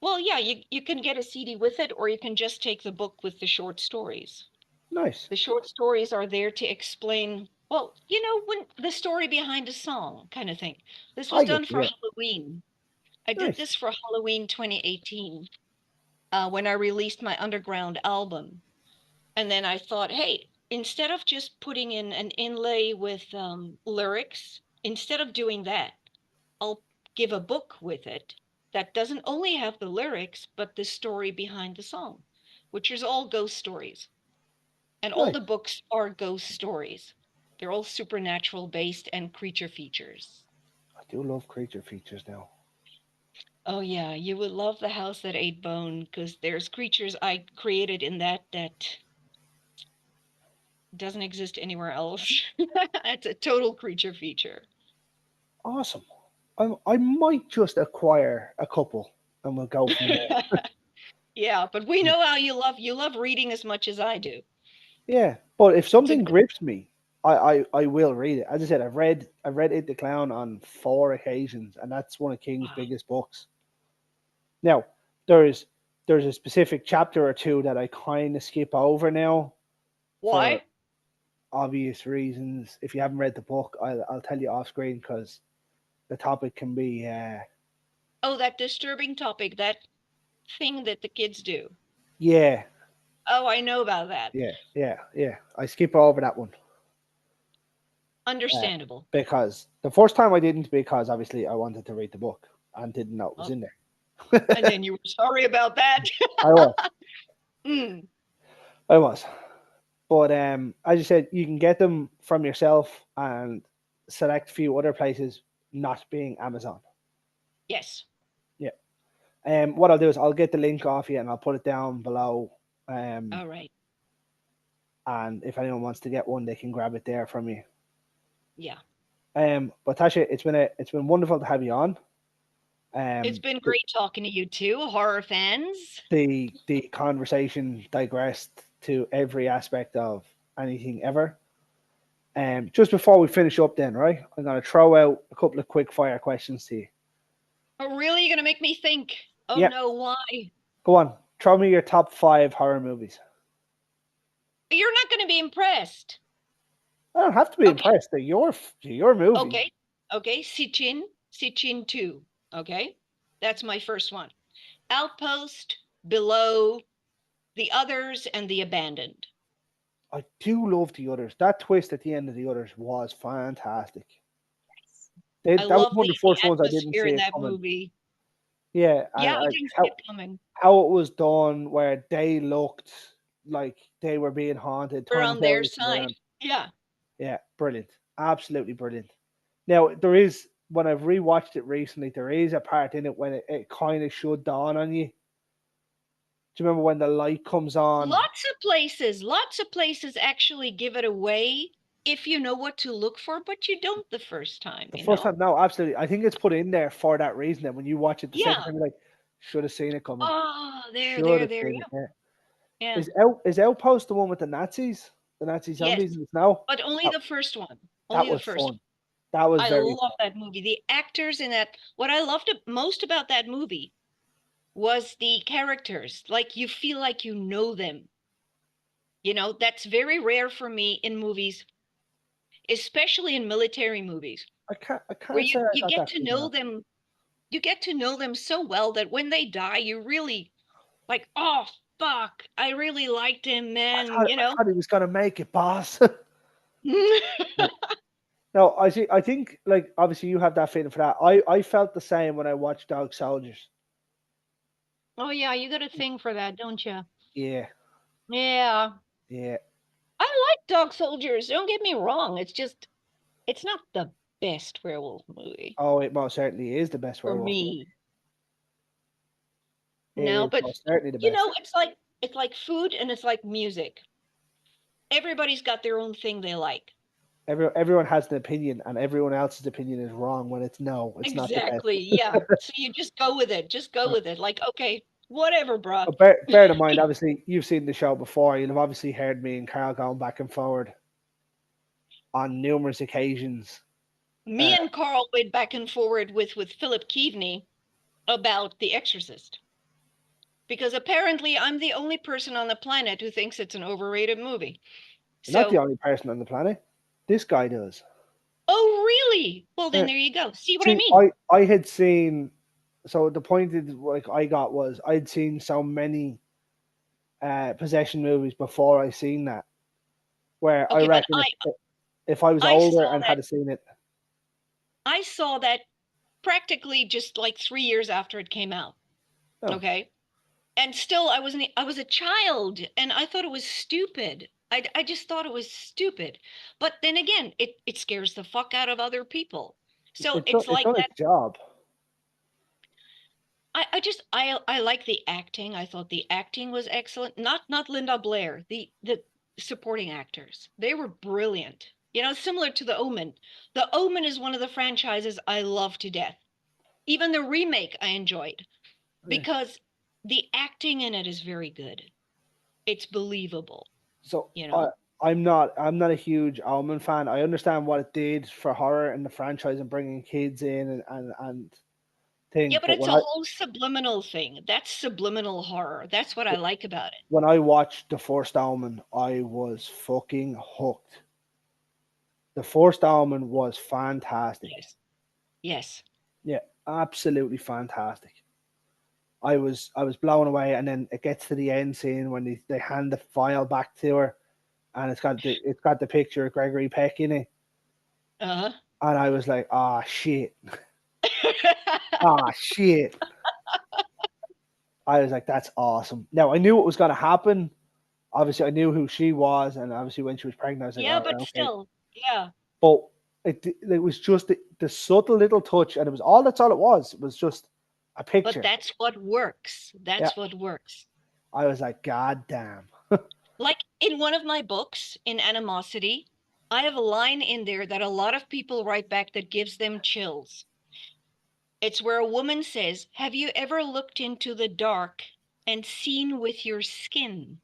Well, yeah, you can get a CD with it, or you can just take the book with the short stories. Nice. The short stories are there to explain, well, when the story behind a song kind of thing. This was I get done for you. Yeah. Halloween. I did Nice. this for Halloween 2018 when I released my underground album. And then I thought, hey, instead of just putting in an inlay with lyrics, instead of doing that, I'll give a book with it that doesn't only have the lyrics, but the story behind the song, which is all ghost stories. And all Nice. the books are ghost stories. They're all supernatural based and creature features. I do love creature features now. Oh yeah, you would love the house that ate bone because there's creatures I created in that doesn't exist anywhere else. It's a total creature feature. Awesome. I might just acquire a couple, and we'll go from there. Yeah, but we know how you love reading as much as I do. Yeah, but if It's a something good grips me, I will read it. As I said, I've read It the Clown on 4 occasions, and that's one of King's wow. biggest books. Now, there's there's a specific chapter or two that I kind of skip over now. For Why? obvious reasons. If you haven't read the book, I'll tell you off screen because the topic can be Oh, that disturbing topic, that thing that the kids do. yeah, Oh, I know about that. yeah. I skip over that one uh, Understandable. because the first time I didn't because obviously I wanted to read the book and didn't know it was Oh, in there. and then you were sorry about that. I was, Mm, I was. But as you said, you can get them from yourself and select a few other places, not being Amazon. yes. Yeah. What I'll do is I'll get the link off you and I'll put it down below. Um, All right. and if anyone wants to get one, they can grab it there from you. Yeah. But Tasha, it's been wonderful to have you on. It's Um, been the, great talking to you too, horror fans. the conversation digressed to every aspect of anything ever. Just before we finish up, then, right? I'm gonna throw out a couple of quick fire questions to you. Oh, really? You're gonna make me think. Oh Yep, no, why? go on. Throw me your top five horror movies. You're not gonna be impressed. I don't have to be Okay. impressed. They're your movies. Okay. Okay. Sitchin 2. Okay. That's my first one. Outpost, Below, The Others, and The Abandoned. I do love the others. That twist at the end of the others was fantastic. I That was love one of the the first ones I didn't atmosphere see in it that coming. movie. Yeah, Yeah, and I like didn't see how it coming. how it was done, where they looked like they were being haunted, We're turning on their everything side. around. Yeah. Yeah, brilliant, absolutely brilliant. Now there is when I've rewatched it recently, there is a part in it when it kind of should dawn on you. Do you remember when the light comes on Lots of places actually give it away if you know what to look for, but you don't the first time, the you first know? time? No, absolutely. I think it's put in there for that reason. That when you watch it the second Yeah. time, you're like, should have seen it coming. Oh, Should have there. seen it. Yeah. Yeah. Yeah. Is Outpost the one with the Nazis? The Nazi Yes. zombies in the snow? But only That, the first one. that Only the was first fun. one. That was I very love fun. that movie. The actors in that, what I loved most about that movie was the characters. Like you feel like you know them. You know, that's very rare for me in movies, especially in military movies, I where can't say I you got get that to feeling. know them. You get to know them so well that when they die, you really like, oh fuck, I really liked him, man, you I know? thought he was gonna make it, boss. Yeah. No, I see. I think like obviously you have that feeling for that. I felt the same when I watched Dog Soldiers. Oh yeah, you got a thing for that, don't you? Yeah, Yeah. yeah. I like Dog Soldiers. Don't get me wrong. It's just it's not the best werewolf movie Oh, it most certainly is the best for werewolf movie. me. It No, is but most certainly the you best. know, it's like food and it's like music. Everybody's got their own thing they like. Everyone has an opinion, and everyone else's opinion is wrong when it's no, it's not the best. Exactly. Yeah. So you just go with it. Just go with it. Like, okay, whatever, bruh. But bear in mind, obviously, you've seen the show before. You'll have obviously heard me and Carl going back and forward on numerous occasions. Me Uh, and Carl went back and forward with Philip Keaveney about The Exorcist because apparently I'm the only person on the planet who thinks it's an overrated movie. you're not the So, only person on the planet. This guy does. oh really? Well, then Uh, there you go. See what I See, mean? I had seen. So the point is, like I got was I'd seen so many possession movies before I seen that. Where I Okay, but reckon if I was I older saw and that had seen it, I saw that practically just like 3 years after it came out. oh, Okay. And still I was a child and I thought it was stupid. I just thought it was stupid. But then again, it scares the fuck out of other people. So it's it's like done that. its job. I like the acting. I thought the acting was excellent. Not Linda Blair, the supporting actors. They were brilliant. You know, similar to The Omen. The Omen is one of the franchises I love to death. Even the remake I enjoyed Yeah. because the acting in it is very good. It's believable, So you know? I'm not a huge Omen fan. I understand what it did for horror and the franchise and bringing kids in and Yeah, things, but but it's a whole subliminal thing. That's subliminal horror. That's what I like about it. when I watched the first Omen, I was fucking hooked. The first Omen was fantastic. Yes. Yes. Yeah, absolutely fantastic. I was blown away, and then it gets to the end scene when they hand the file back to her, and it's got the picture of Gregory Peck in it, Uh-huh. and I was like, ah shit, ah shit. I was like, that's awesome. Now I knew what was gonna happen. Obviously, I knew who she was, and obviously when she was pregnant, I was like, Yeah, all right, but okay. still, yeah. But it was just the subtle little touch, and it was all that's all it was. It was just a But picture. that's what works. Yeah, That's what works. I was like, God damn. Like in one of my books, in Animosity, I have a line in there that a lot of people write back that gives them chills. It's where a woman says, "Have you ever looked into the dark and seen with your skin?"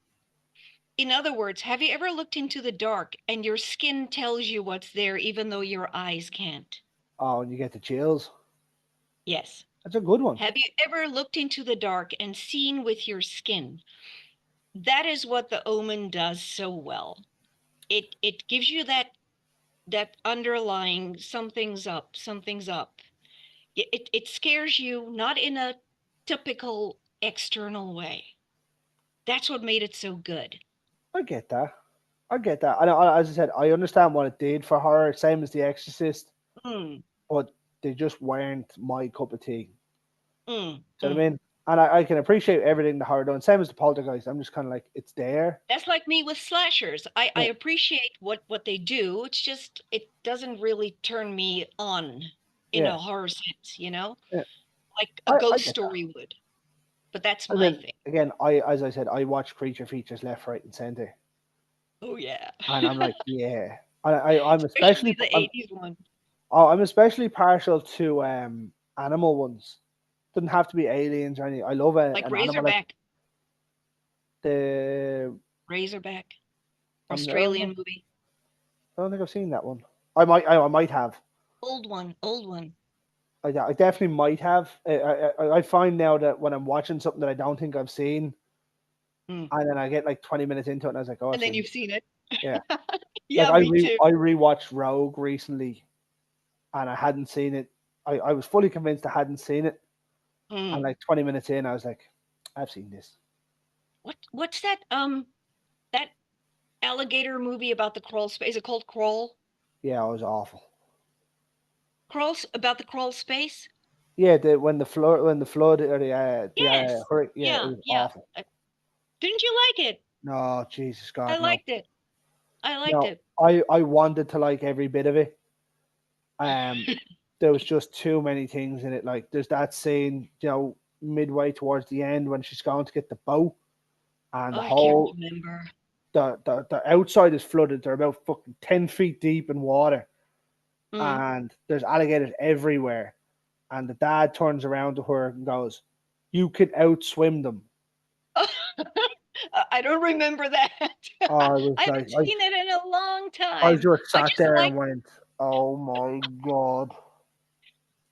In other words, have you ever looked into the dark and your skin tells you what's there even though your eyes can't? Oh, and you get the chills. Yes. That's a good one. Have you ever looked into the dark and seen with your skin? That is what the Omen does so well. It gives you that underlying something's up, something's up. It scares you not in a typical external way. That's what made it so good. I get that. I get that. As I said, I understand what it did for her, same as The Exorcist, Mm, but they just weren't my cup of tea. mm, Do you know what mm. I mean? And I can appreciate everything the horror done. Same as the Poltergeist. I'm just kind of like, it's there. That's like me with slashers. I Yeah, appreciate what they do. It's just it doesn't really turn me on in yeah, a horror sense, yeah. like a I ghost get that. story would. But that's And my then thing. again, as I said, I watch creature features left, right, and center, Oh yeah. and I'm like, yeah. I'm especially Especially the I'm 80s one. I'm especially partial to animal ones. Doesn't have to be aliens or anything. I love Like an animal like Razorback. the. Razorback. I don't think Australian movie. I've seen that one. I might have. Old one, old one. I definitely might have. I find now that when I'm watching something that I don't think I've seen, Mm. and then I get like 20 minutes into it, and I was like, oh, I've And then seen you've this. seen it. Yeah, like Yeah, me too. I rewatched Rogue recently, and I hadn't seen it. I was fully convinced I hadn't seen it, and Mm. like 20 minutes in, I was like, I've seen this. What's that alligator movie about the crawl space? Is it called Crawl? Yeah, it was awful. About the crawl space? Yeah, when the flood or the Yes. hurricane, yeah, it Yeah, was yeah. awful. Didn't you like it? No, Jesus I God, no, liked it. I liked no. it. I wanted to like every bit of it. Um, there was just too many things in it. Like there's that scene, midway towards the end when she's going to get the boat, and the I can't whole remember. the outside is flooded. They're about fucking 10 feet deep in water, Mm. and there's alligators everywhere. And the dad turns around to her and goes, "You can outswim them." I don't remember that. I I was like, haven't seen it in a long I time. just I sat just there like and went, "Oh my god!"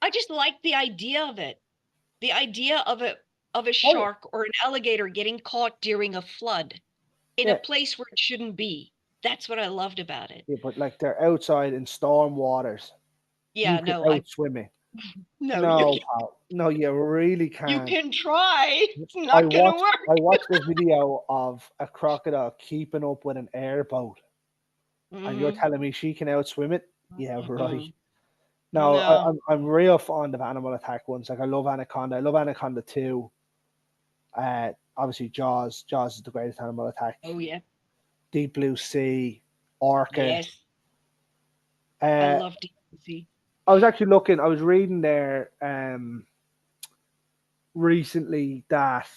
I just like the idea of it. The idea of a Oh yeah, shark or an alligator getting caught during a flood in a yeah, place where it shouldn't be. That's what I loved about it. yeah. But like they're outside in storm waters. You Yeah, can no, I outswim it. no, No, pal. No, you really you can't. can try. It's I not gonna watched work. I watched a video of a crocodile keeping up with an airboat, and you're Mm, telling me she can outswim it? Yeah, right. mm-mm. No, No. I'm real fond of animal attack ones. Like I love Anaconda. I love Anaconda 2. Obviously Jaws. Jaws is the greatest animal attack. Oh yeah. Deep Blue Sea, Orca. Yes. I Uh, love DCC. I was actually looking. I was reading there recently that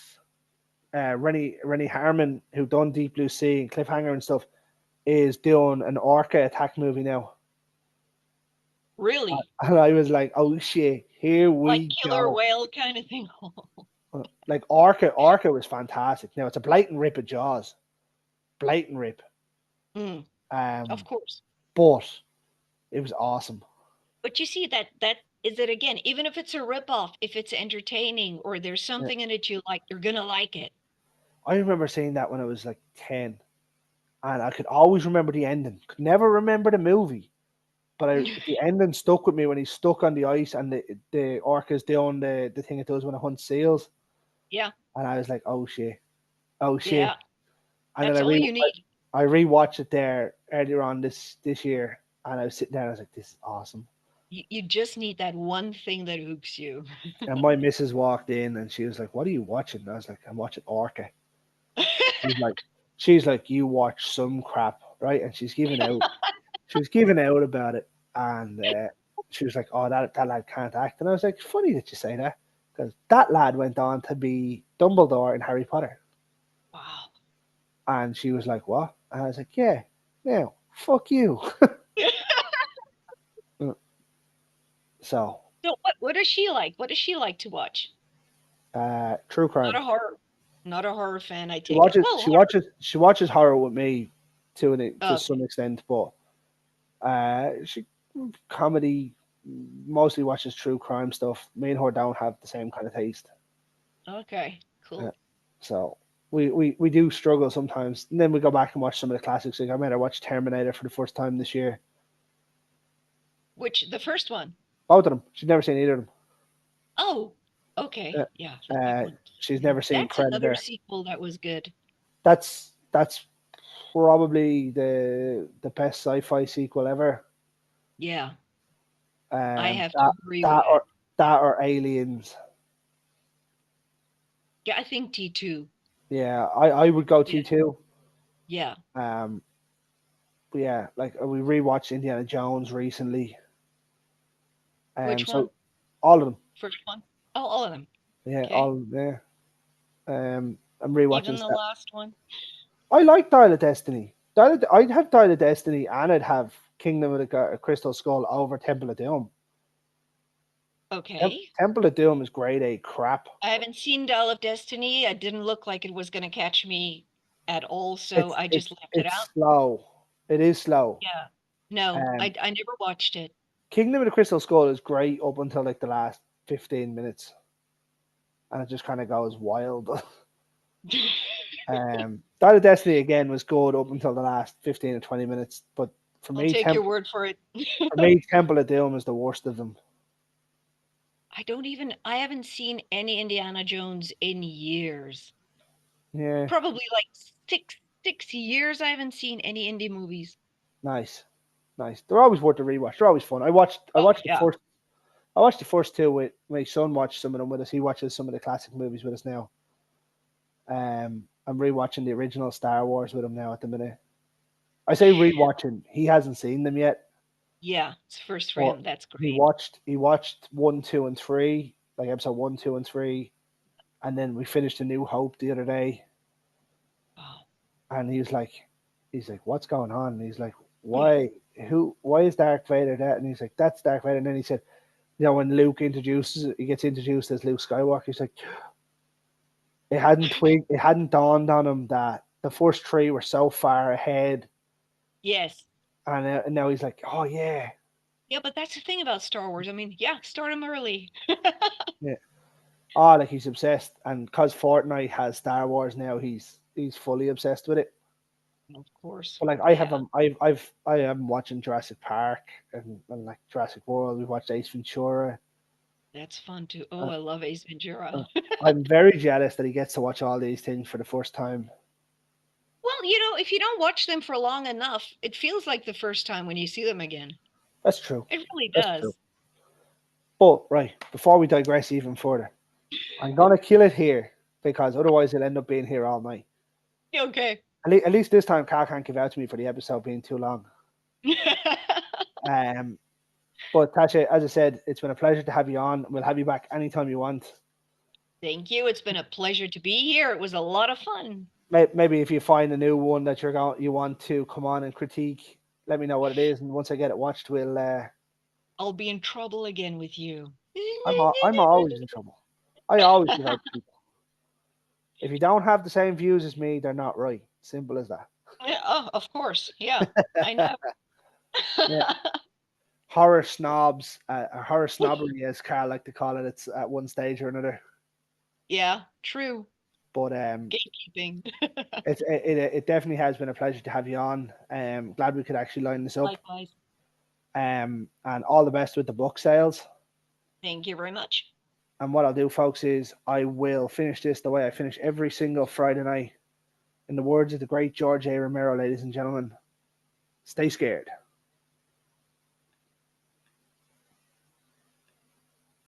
Rennie Harmon, who done Deep Blue Sea and Cliffhanger and stuff, is doing an Orca attack movie now. Really? And I was like, oh shit, here Like we killer go. whale kind of thing. Like Orca was fantastic. Now it's a blatant rip of Jaws, blatant rip. Mm, of Um, course. but it was awesome. But you see that is it again, even if it's a ripoff, if it's entertaining or there's Yeah. something in it you like, you're gonna like it. I remember seeing that when I was like 10, and I could always remember the ending. Could never remember the movie, the ending stuck with me when he's stuck on the ice and the orca's doing the thing it does when it hunts seals, Yeah, and I was like, oh shit, oh shit, yeah. and then That's all you need. I rewatched it there earlier on this year, and I was sitting there and I was like, this is awesome. You just need that one thing that hooks you. And my missus walked in and she was like, "What are you watching?" And I was like, "I'm watching Orca." She's like, "She's like, you watch some crap, right?" And she was giving out about it, and she was like, "Oh, that lad can't act." And I was like, "Funny that you say that, because that lad went on to be Dumbledore in Harry Potter." Wow. And she was like, "What?" And I was like, "Yeah, now, fuck you." So, So what does she like? What does she like to watch? true Not crime. a horror, not a horror fan, I take it. Well, She watches horror with me to okay, some extent, but she comedy mostly watches true crime stuff. Me and her don't have the same kind of taste, okay, uh, cool. so we do struggle sometimes. And then we go back and watch some of the classics. Like I made her watch Terminator for the first time this year. Which the first one? Both of them. She's never seen either of them. Oh, okay, Uh, yeah, the second one. she's Yeah, never seen that's another Predator. sequel that was good. That's probably the best sci-fi sequel ever. Yeah, I Um, have to that agree with that that. or that or Aliens. Yeah, I think T2. Yeah, I would go Yeah, T2. yeah. Um, but yeah, like we rewatched Indiana Jones recently. Which So one? all of them. First one? Oh, all of them. Yeah, Okay. I'm rewatching Even the stuff. last one. I like Dial of Destiny. I'd have Dial of Destiny and I'd have Kingdom of the Crystal Skull over Temple of Doom. Okay. Temple of Doom is grade A crap. I haven't seen Dial of Destiny. It didn't look like it was going to catch me at all, so It's I just it's left it it's out. slow. It is slow. Yeah. No, Um, I never watched it. Kingdom of the Crystal Skull is great up until like the last 15 minutes, and it just kind of goes wild. Dial of Destiny again was good up until the last 15 or 20 minutes, but for I'll me, take your word for it. Temple of Doom is the worst of them. I haven't seen any Indiana Jones in years. Yeah, Probably like six years I haven't seen any indie movies. nice, nice. They're always worth the rewatch. They're always fun. I Oh watched the yeah. first. I watched the first two with my son. Watched some of them with us. He watches some of the classic movies with us now. I'm rewatching the original Star Wars with him now at the minute. I say rewatching. He hasn't seen them yet, Yeah, it's first for but him. That's great. he watched one, two, and three, like episode one, two, and three, and then we finished A New Hope the other day, Wow. and he's like, what's going on? And he's like, why is Darth Vader that? And he's like, that's Darth Vader. And then he said, when he gets introduced as Luke Skywalker. He's like, it hadn't dawned on him that the first three were so far ahead, Yes. and now he's like, oh yeah, Yeah, but that's the thing about Star Wars. I mean, yeah, start them early. yeah. Oh, like he's obsessed, and because Fortnite has Star Wars now, he's fully obsessed with it. Of course. But like Yeah, I am watching Jurassic Park and like Jurassic World. We've watched Ace Ventura. that's fun too. Oh, Uh, I love Ace Ventura. I'm very jealous that he gets to watch all these things for the first time. Well, if you don't watch them for long enough, it feels like the first time when you see them again. That's true. It really That's true. does. But right before we digress even further, I'm gonna kill it here because otherwise it'll end up being here all night. Okay. At least this time, Carl can't give out to me for the episode being too long. Um, but Tasha, as I said, it's been a pleasure to have you on. We'll have you back anytime you want. Thank you. It's been a pleasure to be here. It was a lot of fun. Maybe if you find a new one that you want to come on and critique, let me know what it is, and once I get it watched, we'll. I'll be in trouble again with you. I'm always in trouble. I always give out to people. If you don't have the same views as me, they're not right. Simple as that. Yeah, oh, of course. Yeah, I know. Yeah. Horror snobs, or horror snobbery, as Carl like to call it. It's at one stage or another. Yeah, true. But Gatekeeping. it definitely has been a pleasure to have you on. Glad we could actually line this up. Likewise. And all the best with the book sales. Thank you very much. And what I'll do, folks, is I will finish this the way I finish every single Friday night. In the words of the great George A. Romero, ladies and gentlemen, stay scared.